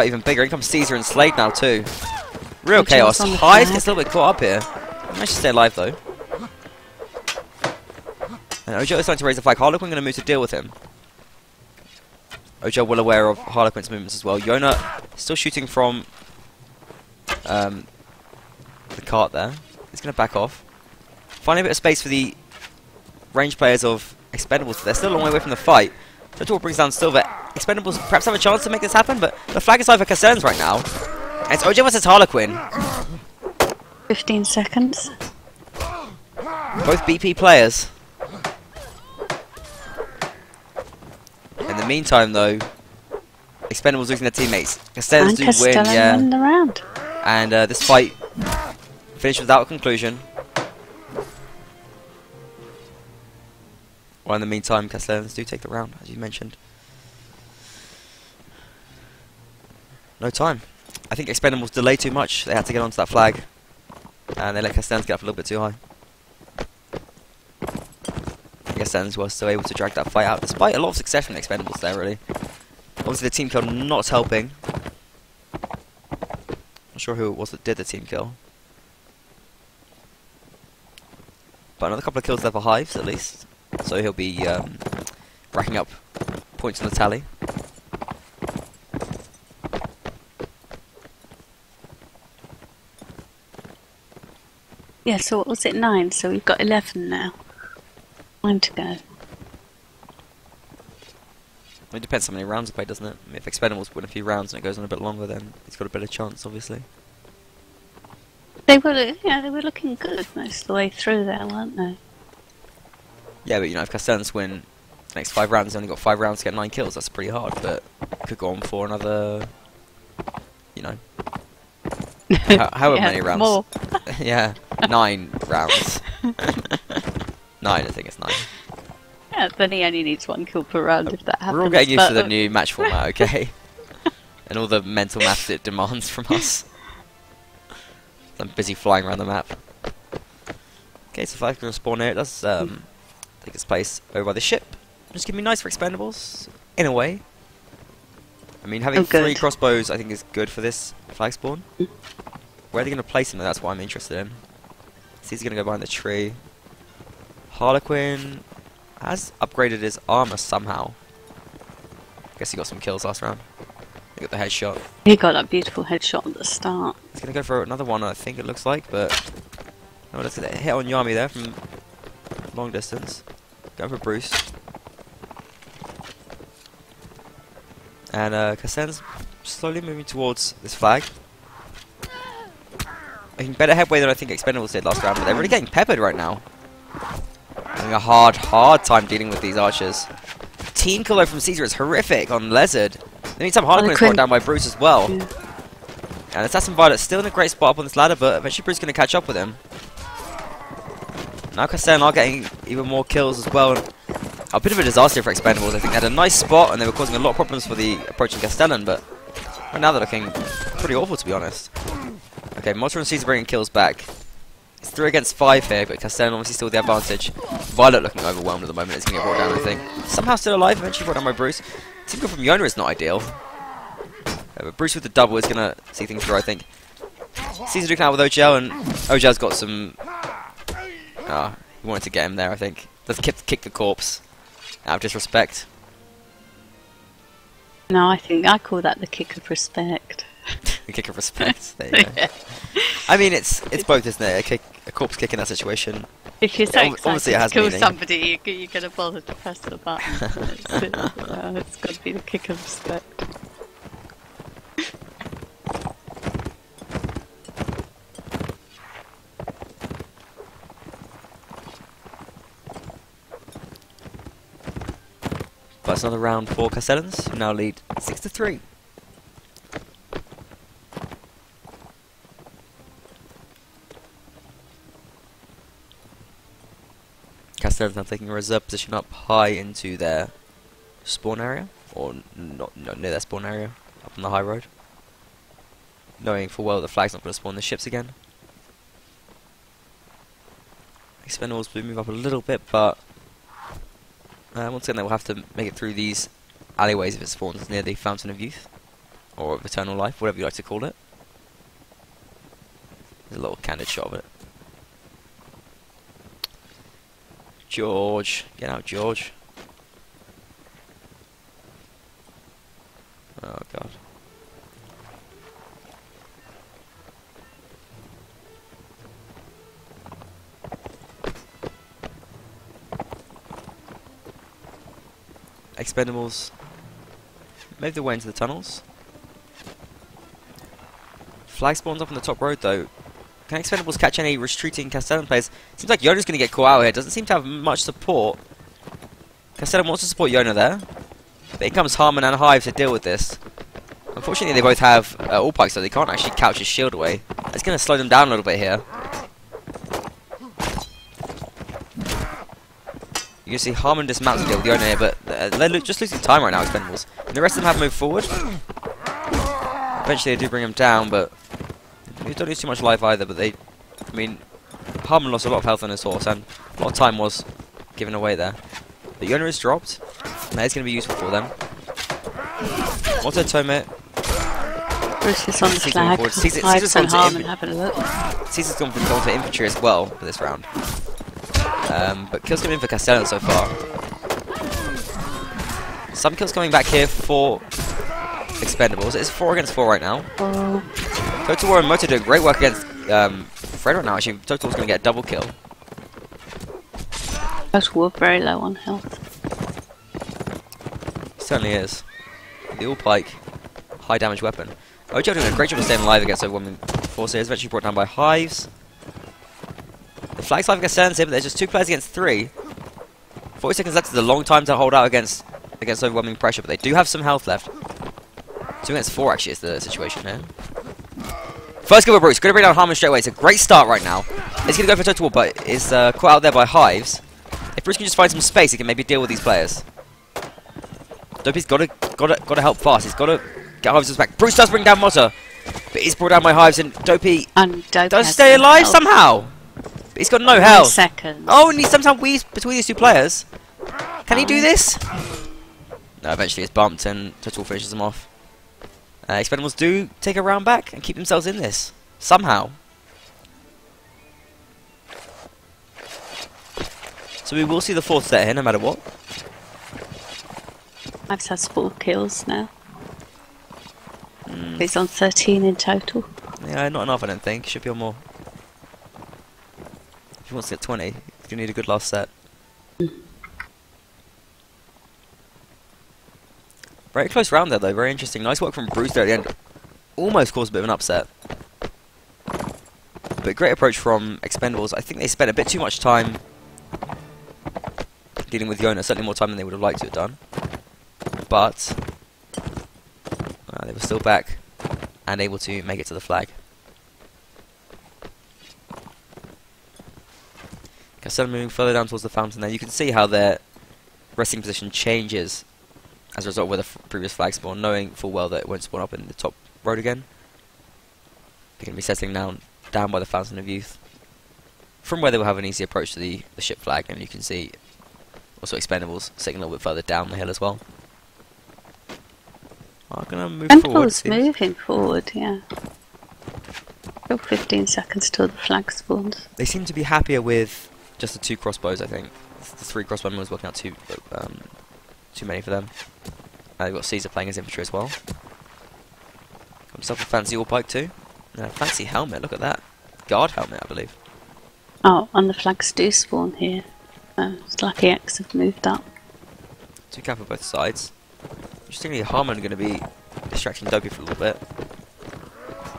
even bigger. In comes Caesar and Slade now too. Real chaos. Hives gets a little bit caught up here. Managed to stay alive though. And Ojo is starting to raise the flag. Harlequin going to move to deal with him. Ojo well aware of Harlequin's movements as well. Yona still shooting from the cart there. He's going to back off. Finding a bit of space for the range players of Expendables, but they're still a long way away from the fight. Total brings down Silver. Expendables perhaps have a chance to make this happen, but the flag is high for Castellans right now. And it's OJ versus Harlequin. 15 seconds. Both BP players. In the meantime, though, Expendables losing their teammates. Castellans do win, yeah. Win the round. And this fight finished without a conclusion. Well, in the meantime, Castellans do take the round, as you mentioned. No time. I think Expendables delayed too much. They had to get onto that flag. And they let Castellans get up a little bit too high. Castellans was still able to drag that fight out, despite a lot of success from the Expendables there, really. Obviously, the team kill not helping. Not sure who it was that did the team kill. But another couple of kills there for Hives, at least. So he'll be racking up points on the tally. Yeah, so what was it, 9? So we've got 11 now. 9 to go. It depends how many rounds we play, doesn't it? I mean, if Expendables win a few rounds and it goes on a bit longer, then it's got a better chance, obviously. They were, yeah, they were looking good most of the way through there, weren't they? Yeah, but you know, if Castellans win the next 5 rounds, they've only got 5 rounds to get 9 kills. That's pretty hard, but could go on for another you know, however yeah, many rounds. More. Yeah, 9 rounds. 9, I think it's 9. Yeah, then he only needs 1 kill per round if that happens. We're all getting used to the new match format, okay? And all the mental maths it demands from us. I'm busy flying around the map. Okay, so if I can spawn here, it does take its place over by the ship. Just gonna be nice for Expendables, in a way. I mean, having 3 crossbows, I think, is good for this flag spawn. Where are they going to place him? That's what I'm interested in. So he's going to go behind the tree. Harlequin has upgraded his armor somehow. Guess he got some kills last round. He got the headshot. He got that beautiful headshot at the start. He's going to go for another one, I think it looks like, but... Oh, let's get a hit on Yami there from long distance. Going for Bruce. And Castellans slowly moving towards this flag. Making better headway than I think Expendables did last round, but they're really getting peppered right now. Having a hard time dealing with these archers. Team kill from Caesar is horrific on Lizard. They need some Harlequin brought down by Bruce as well. Yeah. And Assassin Violet's still in a great spot up on this ladder, but eventually Bruce is going to catch up with him. Now Castellans are getting even more kills as well. A bit of a disaster for Expendables. I think they had a nice spot and they were causing a lot of problems for the approaching Castellan, but right now they're looking pretty awful, to be honest. Okay, Motor and Caesar bringing kills back. It's 3 against 5 here, but Castellan obviously still with the advantage. Violet looking overwhelmed at the moment. It's going to get brought down, I think. Somehow still alive, eventually brought down by Bruce. Team kill from Yona is not ideal. But Bruce with the double is going to see things through, I think. Caesar looking out with OGL, and OGL's got some... he wanted to get him there, I think. Let's kick the corpse. Out of disrespect. No, I call that the kick of respect. The kick of respect. There you go. Yeah. I mean, it's both, isn't it? A corpse kick in that situation. If you're so obviously it has to kill meaning. somebody, you're going to bother to press the button. It's got to be the kick of respect. That's another round for Castellans, who now lead 6-3. Castellans now taking a reserve position up high into their spawn area, or not near their spawn area, up on the high road. Knowing full well the flag's not going to spawn the ships again. Expendables will move up a little bit, but once again, they will have to make it through these alleyways if it spawns near the Fountain of Youth, or of Eternal Life, whatever you like to call it. There's a little candid shot of it. George, get out, George. Oh god. Expendables made their way into the tunnels. Flag spawns up on the top road though. Can Expendables catch any retreating Castellan players? Seems like Yona's going to get caught out here. Doesn't seem to have much support. Castellan wants to support Yona there. But in comes Harmon and Hive to deal with this. Unfortunately they both have all pikes, so they can't actually couch his shield away. It's going to slow them down a little bit here. You can see Harmon dismounts to deal with Yona here, but they're just losing time right now, Expendables. And the rest of them have moved forward. Eventually they do bring him down, but they don't lose too much life either. But I mean, Harmon lost a lot of health on his horse, and a lot of time was given away there. But Yona is dropped, and that is going to be useful for them. Auto Tome. Bruce is on the flag. Caesar's gone to Harmon having a look. Caesar's gone to infantry as well for this round. But kills coming in for Castellan so far. Some kills coming back here for Expendables. It's 4 against 4 right now. Total War and Moto doing great work against Fred right now. Actually, Total's going to get a double kill. Total War very low on health. Certainly is. The all-pike, high damage weapon. Ojo doing a great job of staying alive against overwhelming forces. Eventually brought down by Hives. The flag's live against Castellans here, but there's just 2 players against 3. 40 seconds left is a long time to hold out against overwhelming pressure, but they do have some health left. 2 against 4 actually is the situation here. First kill for Bruce. Going to bring down Harmon straight away. It's a great start right now. He's going to go for total wall, but is caught out there by Hives. If Bruce can just find some space, he can maybe deal with these players. Dopey's got to help fast. He's got to get Hives back. Bruce does bring down Motta, but he's brought down by Hives, and Dopey does stay alive somehow. But he's got no health. Seconds. Oh, and he somehow weaves between these two players. Can he do this? No, eventually it's bumped, and total finishes him off. Expendables do take a round back and keep themselves in this somehow. So we will see the 4th set here, no matter what. I've had 4 kills now. He's on 13 in total. Yeah, not enough, I don't think. Should be on more. If he wants to get 20, he's gonna need a good last set. Very close round there, though. Very interesting. Nice work from Bruce there at the end. Almost caused a bit of an upset. But great approach from Expendables. I think they spent a bit too much time dealing with Yona. Certainly more time than they would have liked to have done. But they were still back and able to make it to the flag. Castellans moving further down towards the fountain there. You can see how their resting position changes as a result of where the previous flag spawned, knowing full well that it won't spawn up in the top road again. They're going to be settling down by the Fountain of Youth, from where they will have an easy approach to the ship flag, and you can see also Expendables sitting a little bit further down the hill as well. I'm going to move forward. Moving forward, yeah. Still 15 seconds till the flag spawns. They seem to be happier with just the 2 crossbows, I think. The 3 crossbowmen was working out too many for them. They've got Caesar playing his infantry as well. Got himself a fancy all pike too. Fancy helmet, look at that. Guard helmet, I believe. Oh, and the flags do spawn here. It's lucky X have moved up. 2 cap on both sides. Interestingly, Harmon going to be distracting Dopey for a little bit.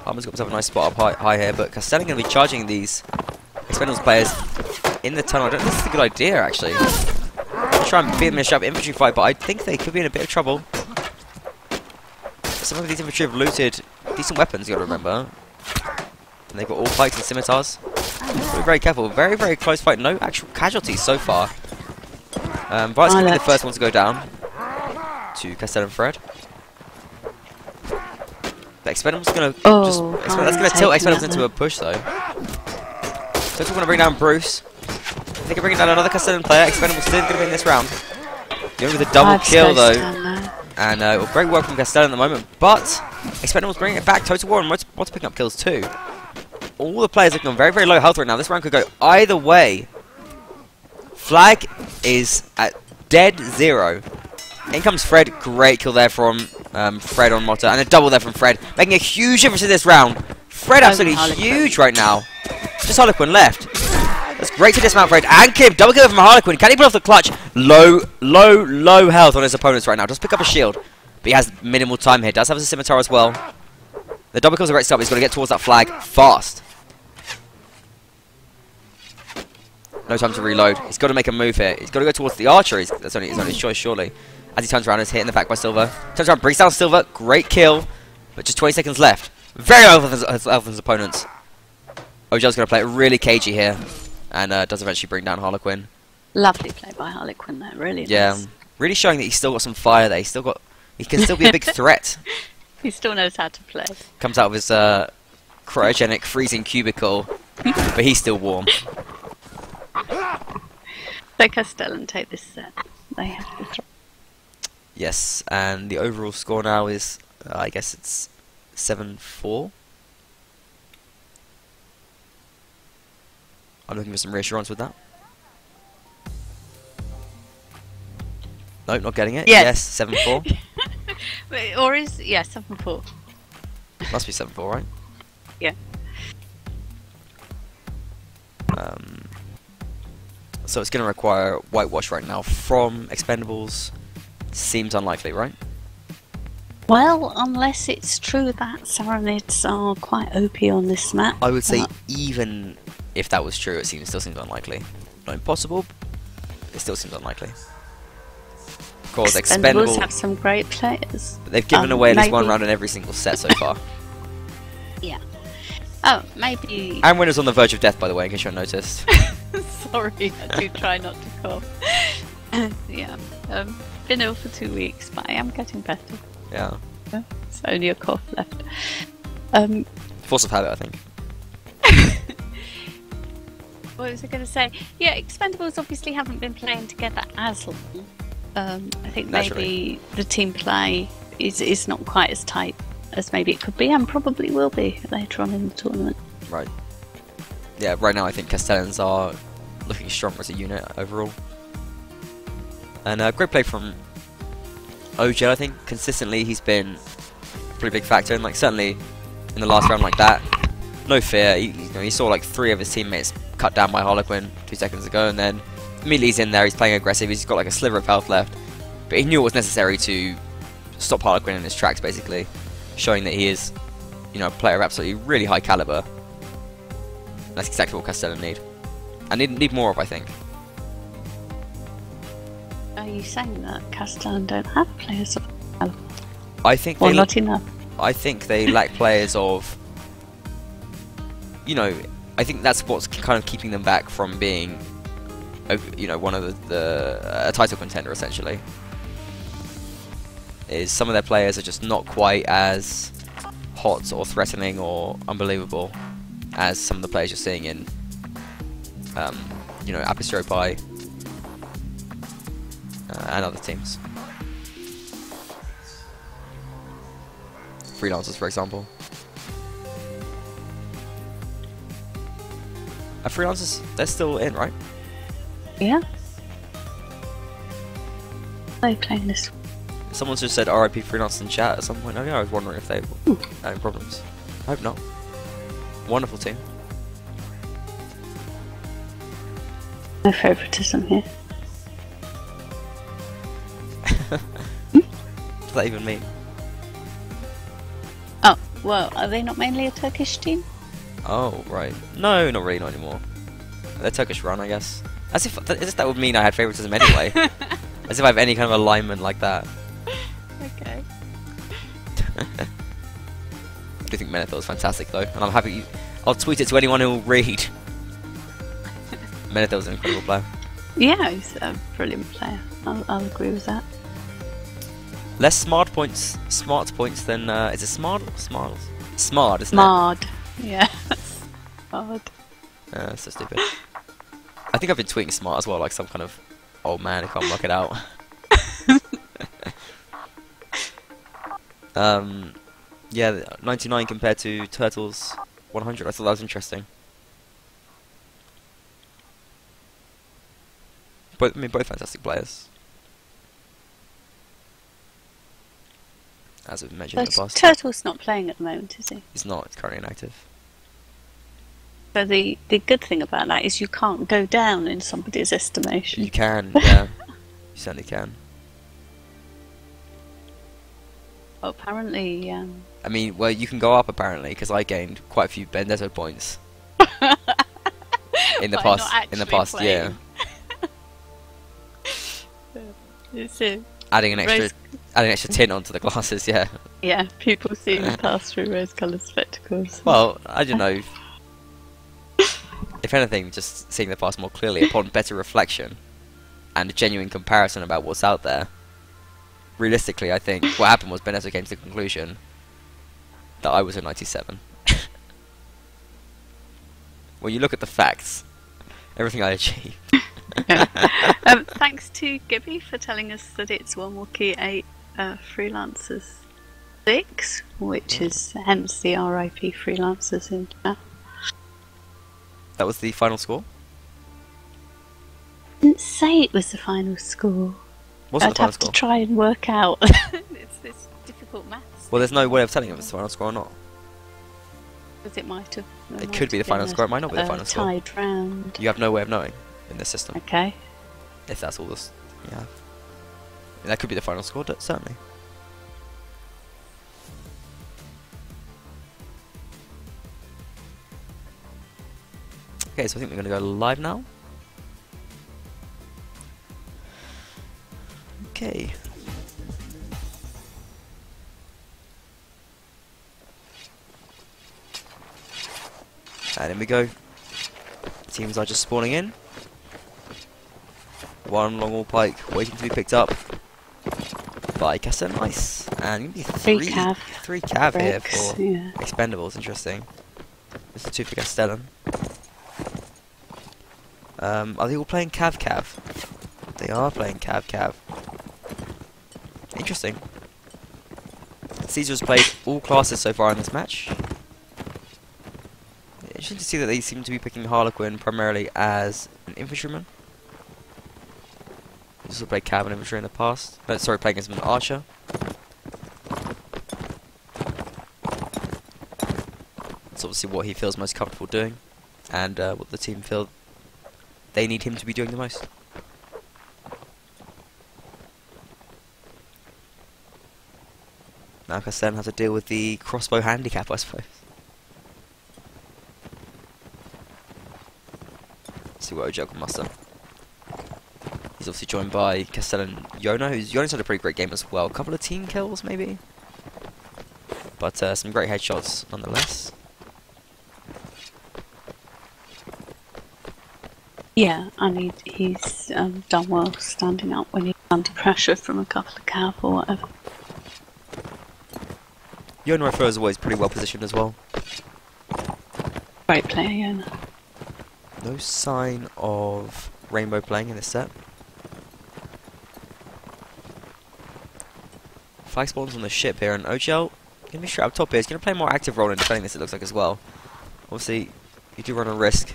Harmon's got himself a nice spot up high here, but Castellans going to be charging these Expendables players in the tunnel. I don't think this is a good idea, actually. Try and beat them in a sharp infantry fight, but I think they could be in a bit of trouble. Some of these infantry have looted decent weapons, you gotta remember. And they've got all pikes and scimitars. Be very careful. Very, very close fight. No actual casualties so far. Violet's gonna be the first one to go down to Castellan and Fred. But Expendables gonna that's gonna tilt Expendables into a push though. So we're gonna bring down Bruce. They can bring down another Castellan player. Expendables still going to be in this round. Going with a double kill though. And great work from Castellan at the moment. But Expendables bringing it back. Total War and Motta picking up kills too. All the players looking on very, very low health right now. This round could go either way. Flag is at dead 0. In comes Fred. Great kill there from Fred on Motta. And a double there from Fred. Making a huge difference in this round. Fred absolutely huge right now. Just Harlequin left. That's great to dismount Fred. And Kim, double kill from Harlequin. Can he pull off the clutch? Low health on his opponents right now. Just pick up a shield. But he has minimal time here. Does have a scimitar as well. The double kill's a great start, but he's got to get towards that flag fast. No time to reload. He's got to make a move here. He's got to go towards the archer. That's only his choice, surely. As he turns around, is hit in the back by Silver. Turns around, brings down Silver. Great kill. But just 20 seconds left. Very low health of his opponents. Ojel's going to play it really cagey here. And does eventually bring down Harlequin. Lovely play by Harlequin there, really. Yeah, nice. Really showing that he's still got some fire there. He can still be a big threat. He still knows how to play. Comes out of his cryogenic freezing cubicle, but he's still warm. So Castellan take this set. They have to throw. Yes, and the overall score now is, I guess it's 7-4. I'm looking for some reassurance with that. Nope, not getting it. Yes, 7-4. Or is 7-4. Must be 7-4, right? Yeah. So it's going to require whitewash right now from Expendables. Seems unlikely, right? Well, unless it's true that Saranids are quite OP on this map. I would say even if that was true, it still seems unlikely. Not impossible, it still seems unlikely. Of course, Expendables have some great players. But they've given away at least one round in every single set so far. Yeah. Oh, maybe... And winners on the verge of death, by the way, in case you haven't noticed. Sorry, I do try not to cough. Yeah. Been ill for 2 weeks, but I am getting better. Yeah. It's only a cough left. Force of habit, I think. What was I going to say? Yeah, Expendables obviously haven't been playing together as long. I think maybe the team play is not quite as tight as maybe it could be, and probably will be later on in the tournament. Right. Yeah, right now I think Castellans are looking stronger as a unit overall. And great play from OJ, I think. Consistently, he's been a pretty big factor, and like certainly in the last round like that, no fear. He saw like 3 of his teammates cut down by Harlequin 2 seconds ago, and then immediately he's in there. He's playing aggressive. He's got like a sliver of health left, but he knew it was necessary to stop Harlequin in his tracks, basically, showing that he is, a player of absolutely really high caliber. That's exactly what Castellan need, and need more of, I think. Are you saying that Castellan don't have players of caliber? I think or not enough. I think they lack players of. I think that's what's kind of keeping them back from being, one of a title contender essentially. Is some of their players are just not quite as hot or threatening or unbelievable as some of the players you're seeing in, Apostrophe Pi and other teams. Freelancers, for example. Freelancers, they're still in, right? Yeah. They're playing this. Someone just said RIP Freelancers in chat at some point. I was wondering if they were having problems. I hope not. Wonderful team. No favouritism here. What does that even mean? Oh, well, are they not mainly a Turkish team? Oh, right. No, not really, not anymore. They're Turkish run, I guess. As if that would mean I had favouritism anyway. As if I have any kind of alignment like that. Okay. I do think Menethil is fantastic though, and I'm happy. I'll tweet it to anyone who will read. Menethil is an incredible player. Yeah, he's a brilliant player. I'll agree with that. Less smart points than is it smart or smart? Smart, isn't Smart. Yeah. Smart. So stupid. I think I've been tweeting smart as well, like some kind of old man who can't work it out. Yeah, 99 compared to Turtle's 100. I thought that was interesting. Both fantastic players. As we've mentioned in the past. Turtle's not playing at the moment, is he? He's not. He's currently inactive. So the good thing about that is you can't go down in somebody's estimation. You can, yeah. You certainly can. Well, apparently, I mean, well, you can go up apparently because I gained quite a few Vendetta points in the past year. Adding an extra tint onto the glasses, yeah. Yeah, people see me pass through rose-coloured spectacles. Well, I don't know. If anything, just seeing the past more clearly upon better reflection and a genuine comparison about what's out there. Realistically, I think what happened was Benetto came to the conclusion that I was a 97. When you look at the facts, everything I achieved. Thanks to Gibby for telling us that it's 1 Wookiee 8 Freelancers 6, which is hence the RIP Freelancers in chat. That was the final score? Didn't say it was the final score. What's the final I'd score? have to try and work out. It's difficult maths. Well, there's no way of telling if it's the final score or not. Because it might have. It could be the final score. It might not be the final score. Tied round. You have no way of knowing in this system. Okay. If that's all this, yeah. That could be the final score, certainly. Okay, so I think we're going to go live now. Okay. And in we go. Teams are just spawning in. One long wall pike waiting to be picked up by Castellans. Nice. And maybe three cav here for Expendables. Interesting. This is 2 for Castellan. Are they all playing cav? They are playing cav. Interesting. Caesar has played all classes so far in this match. Interesting to see that they seem to be picking Harlequin primarily as an infantryman. He's also played cav and infantry in the past. Sorry, playing as an archer. That's obviously what he feels most comfortable doing, and what the team feel they need him to be doing the most. Now Castellan has to deal with the crossbow handicap, I suppose. Let's see what Ojel can muster. He's obviously joined by Castellan Yona, Yona's had a pretty great game as well. A couple of team kills, maybe? But some great headshots, nonetheless. Yeah, and he's done well standing up when he's under pressure from a couple of cav or whatever. Yona, I feel, is always pretty well positioned as well. Great player, Yona. No sign of Rainbow playing in this set. Flag spawns on the ship here, and Ojel going to be straight up top here. He's going to play a more active role in defending this, it looks like, as well. Obviously, you do run a risk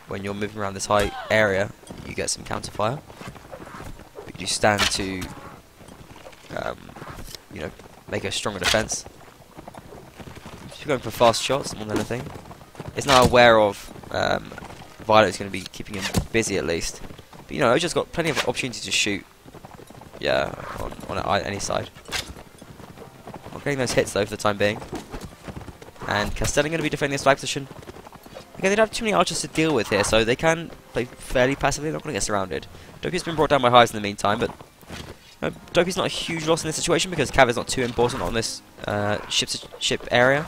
when you're moving around this high area. You get some counter fire, but you stand to, you know, make a stronger defense. If you're going for fast shots more than anything, he's now aware of Violet's going to be keeping him busy at least. But you know, Ojel's got plenty of opportunity to shoot. Yeah, on any side. Not getting those hits though for the time being. And Castellan going to be defending this flag position. Again, they don't have too many archers to deal with here, so they can play fairly passively. They're not going to get surrounded. Dopey's been brought down by Hives in the meantime, but Dopey's not a huge loss in this situation because cav is not too important on this ship area.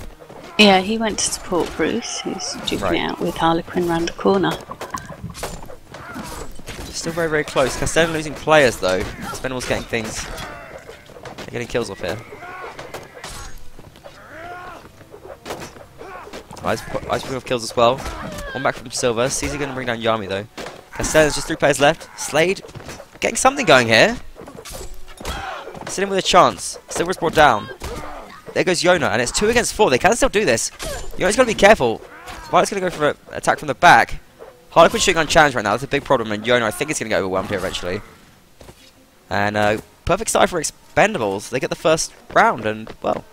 Yeah, he went to support Bruce, who's duking out with Harlequin round the corner. Still very, very close. Castellan losing players though. Expendables getting things. They're getting kills off here. Ice picking off kills as well. One back from Silver. Caesar going to bring down Yami though. Castellan's just 3 players left. Slade getting something going here. Sitting with a chance. Silver's brought down. There goes Yona, and it's 2 against 4. They can still do this. Yona's got to be careful. Violet's going to go for an attack from the back. Harlequin's shooting on challenge right now. That's a big problem, and Yona, I think, is going to get overwhelmed here eventually. And perfect start for Expendables. They get the first round, and, well,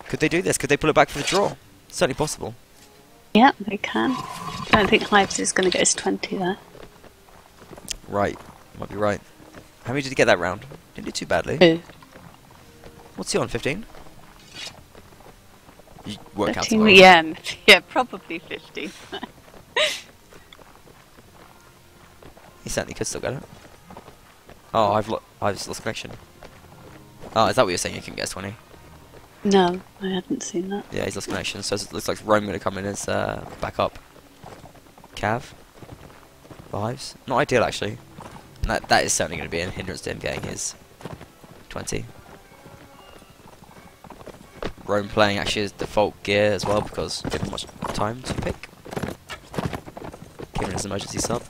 could they do this? Could they pull it back for the draw? Certainly possible. Yeah, they can. I don't think Hives is going to get his 20 there. Right. Might be right. How many did he get that round? Didn't do too badly. 2. What's he on, 15? You work out 15, yeah, probably 15. He certainly could still get it. Oh, I've lost connection. Oh, is that what you're saying? You can get 20? No, I hadn't seen that. Yeah, he's lost connection, so it looks like Rome going to come in as backup. Cav. Vibes. Not ideal, actually. And that is certainly going to be a hindrance to him getting his 20. Rome playing actually his default gear as well because he didn't have much time to pick. Came in as an emergency sub.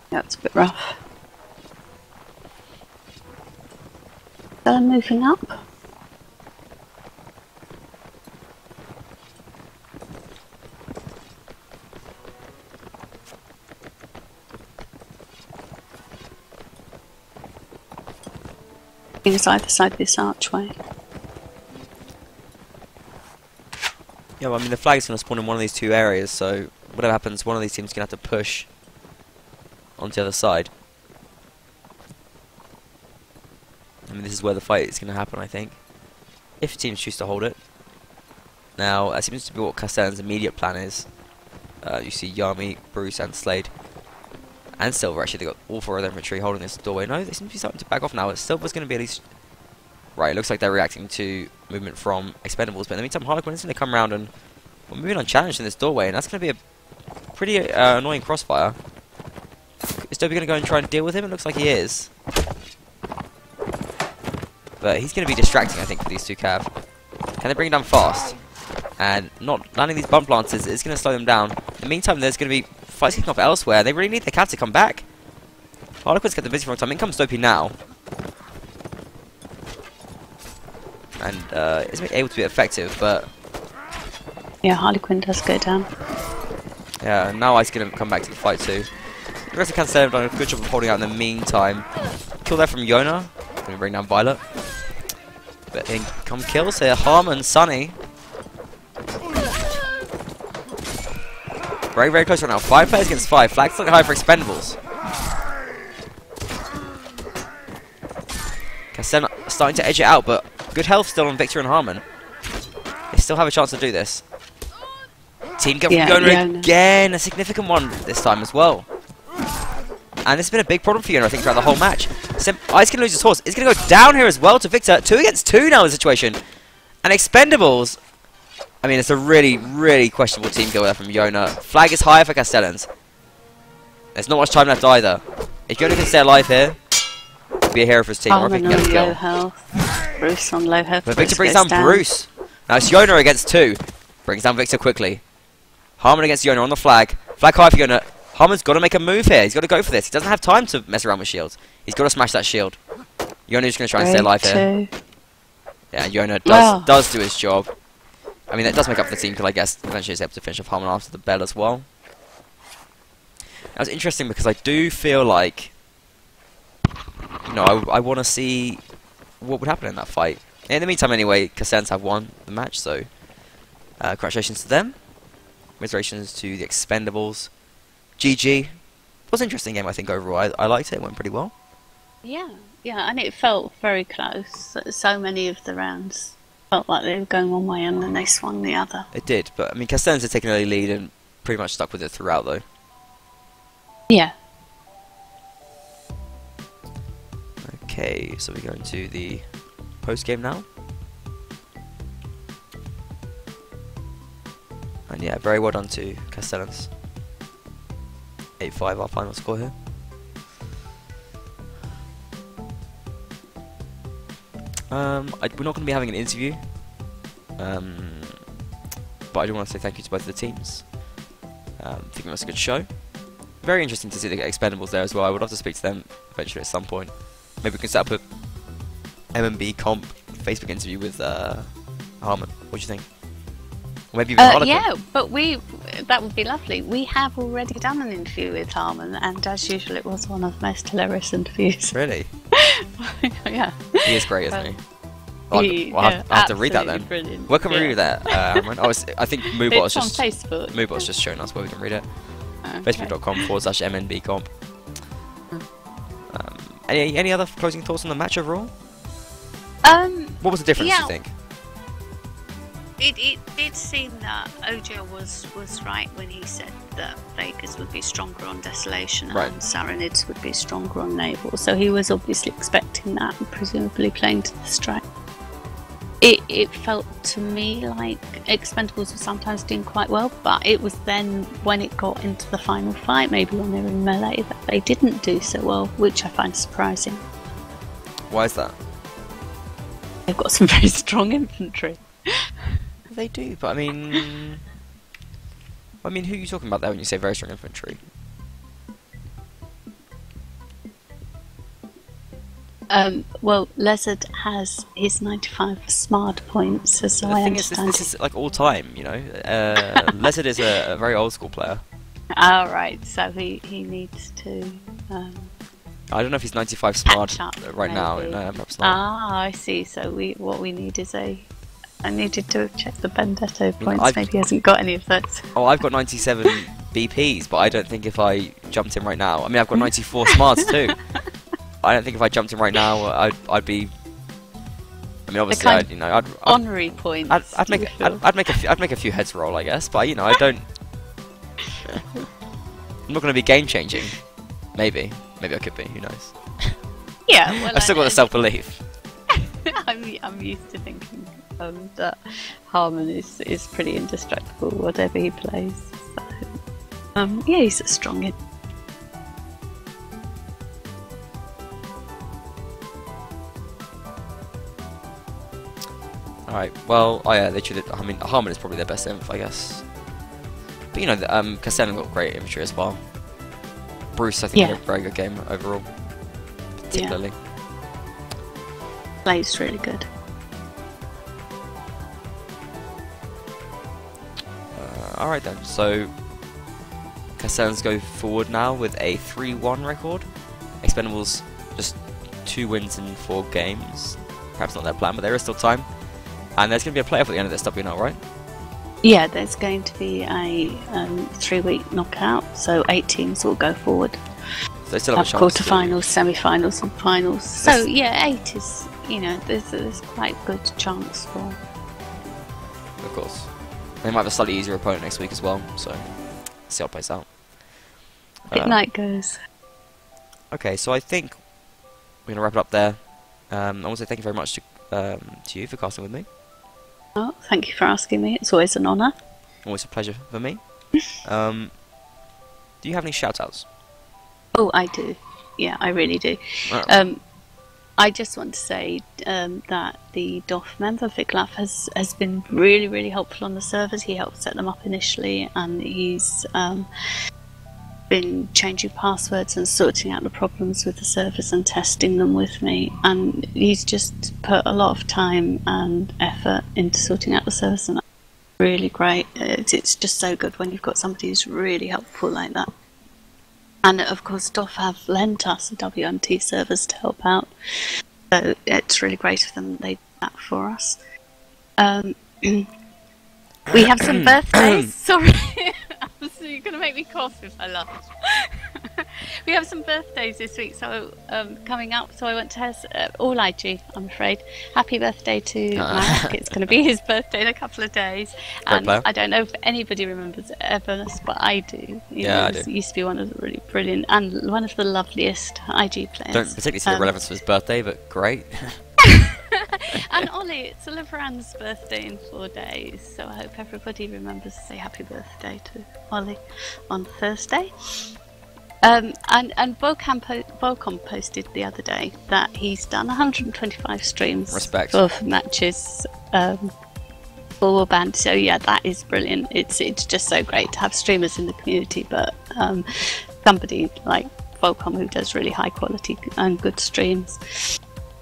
That's a bit rough. They're moving up. Is either side of this archway. Yeah, well, I mean the flag's going to spawn in one of these 2 areas, so whatever happens, one of these teams is going to have to push onto the other side. I mean, this is where the fight is going to happen, I think. If teams choose to hold it. Now, that seems to be what Castellan's immediate plan is. You see Yami, Bruce, and Slade. And Silver, actually, they got all 4 of their infantry holding this doorway. No, they seem to be starting to back off now. Silver's going to be at least Right, it looks like they're reacting to movement from Expendables, but in the meantime, Harlequin is going to come around and we're moving unchallenged in this doorway, and that's going to be a pretty annoying crossfire. Is Dobby going to go and try and deal with him? It looks like he is. But he's going to be distracting, I think, for these two Cav. Can they bring him down fast? And not landing these bump lances is going to slow them down. In the meantime, there's going to be fights kicking off elsewhere. They really need their Cav to come back. Harlequin's got the busy for a long time. In comes Dopey now. And isn't able to be effective, but... Yeah, Harlequin does go down. Yeah, and now I's going to come back to the fight too. The rest of Castellans have done a good job of holding out in the meantime. Kill there from Yona. Going to bring down Violet. But in come kills here, Harmon, Sunny. Very, very close right now. 5 players against 5. Flag's looking high for Expendables. Castellan starting to edge it out, but good health still on Victor and Harmon. They still have a chance to do this. Team kill from Yona again. A significant one this time as well. And this has been a big problem for Yona, I think, throughout the whole match. I's going to lose his horse. He's going to go down here as well to Victor. 2 against 2 now in the situation. And Expendables... I mean, it's a really, really questionable team kill there from Yona. Flag is higher for Castellans. There's not much time left either. If Yona can stay alive here, be a hero for his team. Or if he can get the kill. Low health. Bruce on low health. But Victor brings down Bruce. Now it's Yona against 2. Brings down Victor quickly. Harmon against Yona on the flag. Flag high for Yona. Harmon's got to make a move here. He's got to go for this. He doesn't have time to mess around with shields. He's got to smash that shield. Yona's going to try and stay alive here. Yeah, and Yona does do his job. I mean, that does make up for the team kill, I guess. Eventually he's able to finish off Harmon after the bell as well. That was interesting because I do feel like... You know, I want to see what would happen in that fight. In the meantime, anyway, Castellans have won the match, so... congratulations to them. Congratulations to the Expendables. GG. It was an interesting game, I think, overall. I liked it. It went pretty well. Yeah, and it felt very close. So many of the rounds felt like they were going one way and then they swung the other. It did, but, I mean, Castellans had taken an early lead and pretty much stuck with it throughout, though. Yeah. Okay, so we're going to the post-game now. And yeah, very well done to Castellans. 8-5 our final score here. We're not going to be having an interview. But I do want to say thank you to both of the teams. I think it was a good show. Very interesting to see the Expendables there as well. I would love to speak to them eventually at some point. Maybe we can set up a MMB comp Facebook interview with Harmon. What do you think? Or maybe even Harlequin. Yeah, but that would be lovely. We have already done an interview with Harmon, and as usual, it was one of the most hilarious interviews. Really? Yeah. He is great, isn't he? I'll have to read that then. Brilliant. Where can we read that? I think Moobot's just... on Facebook. Moobot's just shown us where we can read it. Facebook.com/MNB comp. Any other closing thoughts on the match overall? What was the difference, do you think? It did seem that Ojo was right when he said that Vegas would be stronger on Desolation and Saranids would be stronger on Naval. So he was obviously expecting that and presumably playing to the strength. It felt to me like Expendables were sometimes doing quite well, but it was then when it got into the final fight, maybe when they were in melee, that they didn't do so well, which I find surprising. Why is that? They've got some very strong infantry. They do, but I mean, who are you talking about there when you say very strong infantry? Well, Lizard has his 95 smart points, so I understand. This is like all time, you know. Lizard is a very old school player. Oh, right, so he needs to... I don't know if he's 95 smart right now. Maybe. No, perhaps not. Ah, I see. So what we need is I needed to check the Benedetto points. Maybe he hasn't got any of those. Oh, I've got 97 BPs, but I don't think if I jumped in right now... I mean, I've got 94 smarts too. I don't think if I jumped in right now, I'd be... I mean, obviously, I'd honorary points. I'd make a few heads roll, I guess, but I don't... I'm not going to be game changing. Maybe I could be. Who knows? Yeah, well, I've still got the self-belief. I'm used to thinking that Harmon is pretty indestructible, whatever he plays. So, yeah, he's a strong hit. Alright, well, oh yeah, they should. I mean, Harmon is probably their best inf, I guess. But you know, Castellans got great infantry as well. Bruce, I think, had a very good game overall, particularly. Plays really good. Alright then, so Castellans go forward now with a 3-1 record. Expendables just 2 wins in 4 games. Perhaps not their plan, but there is still time. And there's going to be a playoff at the end of this WNL, right? Yeah, there's going to be a 3-week knockout, so 8 teams will go forward. So they still have a chance. Quarterfinals, semi-finals, and finals. So yeah, 8 is, you know, there's quite a good chance for. Of course, they might have a slightly easier opponent next week as well. So see how it plays out. Good night goes. Okay, so I think we're gonna wrap it up there. I want to say thank you very much to you for casting with me. Oh, thank you for asking me. It's always an honour. Always a pleasure for me. Do you have any shoutouts? Oh, I do. Yeah, I really do. I just want to say that the DOF member, Viglaf, has been really, really helpful on the servers. He helped set them up initially, and he's been changing passwords and sorting out the problems with the servers and testing them with me. And he's just put a lot of time and effort into sorting out the servers, and that's really great. It's just so good when you've got somebody who's really helpful like that. And of course, DOF have lent us the WNT servers to help out, so it's really great of them. They did that for us. We have some birthdays. Sorry, you're going to make me cough if I laugh. We have some birthdays this week, so coming up. So I want to all IG, I'm afraid. Happy birthday to Marek. It's going to be his birthday in a couple of days. And I don't know if anybody remembers Evans, but I do. I do. He used to be one of the really brilliant and one of the loveliest IG players. Don't particularly see the relevance of his birthday, but great. And Ollie, it's Oliveran's birthday in 4 days, so I hope everybody remembers to say happy birthday to Ollie on Thursday. And Volcom posted the other day that he's done 125 streams of matches for band. So yeah, that is brilliant. It's just so great to have streamers in the community, but somebody like Volcom who does really high quality and good streams.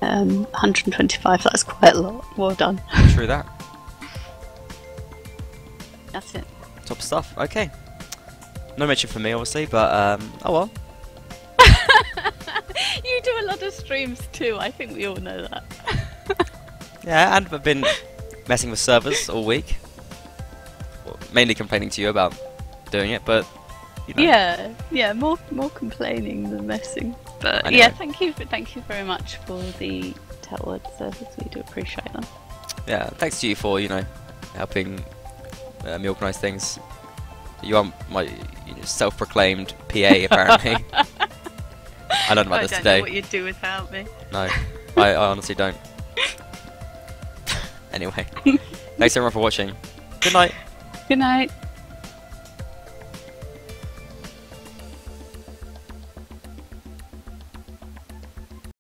125, that's quite a lot. Well done. True that. That's it. Top stuff. Okay. No mention for me, obviously, but oh well. You do a lot of streams too. I think we all know that. Yeah, and I've been messing with servers all week. Well, mainly complaining to you about doing it, but you know. Yeah, more complaining than messing. But anyway. Yeah, thank you very much for the Telword service. We do appreciate them. Yeah, thanks to you for helping me organise things. You are my self-proclaimed PA, apparently. I learned about this today. I don't know what you'd do without me. No, I honestly don't. Anyway, thanks everyone for watching. Good night. Good night.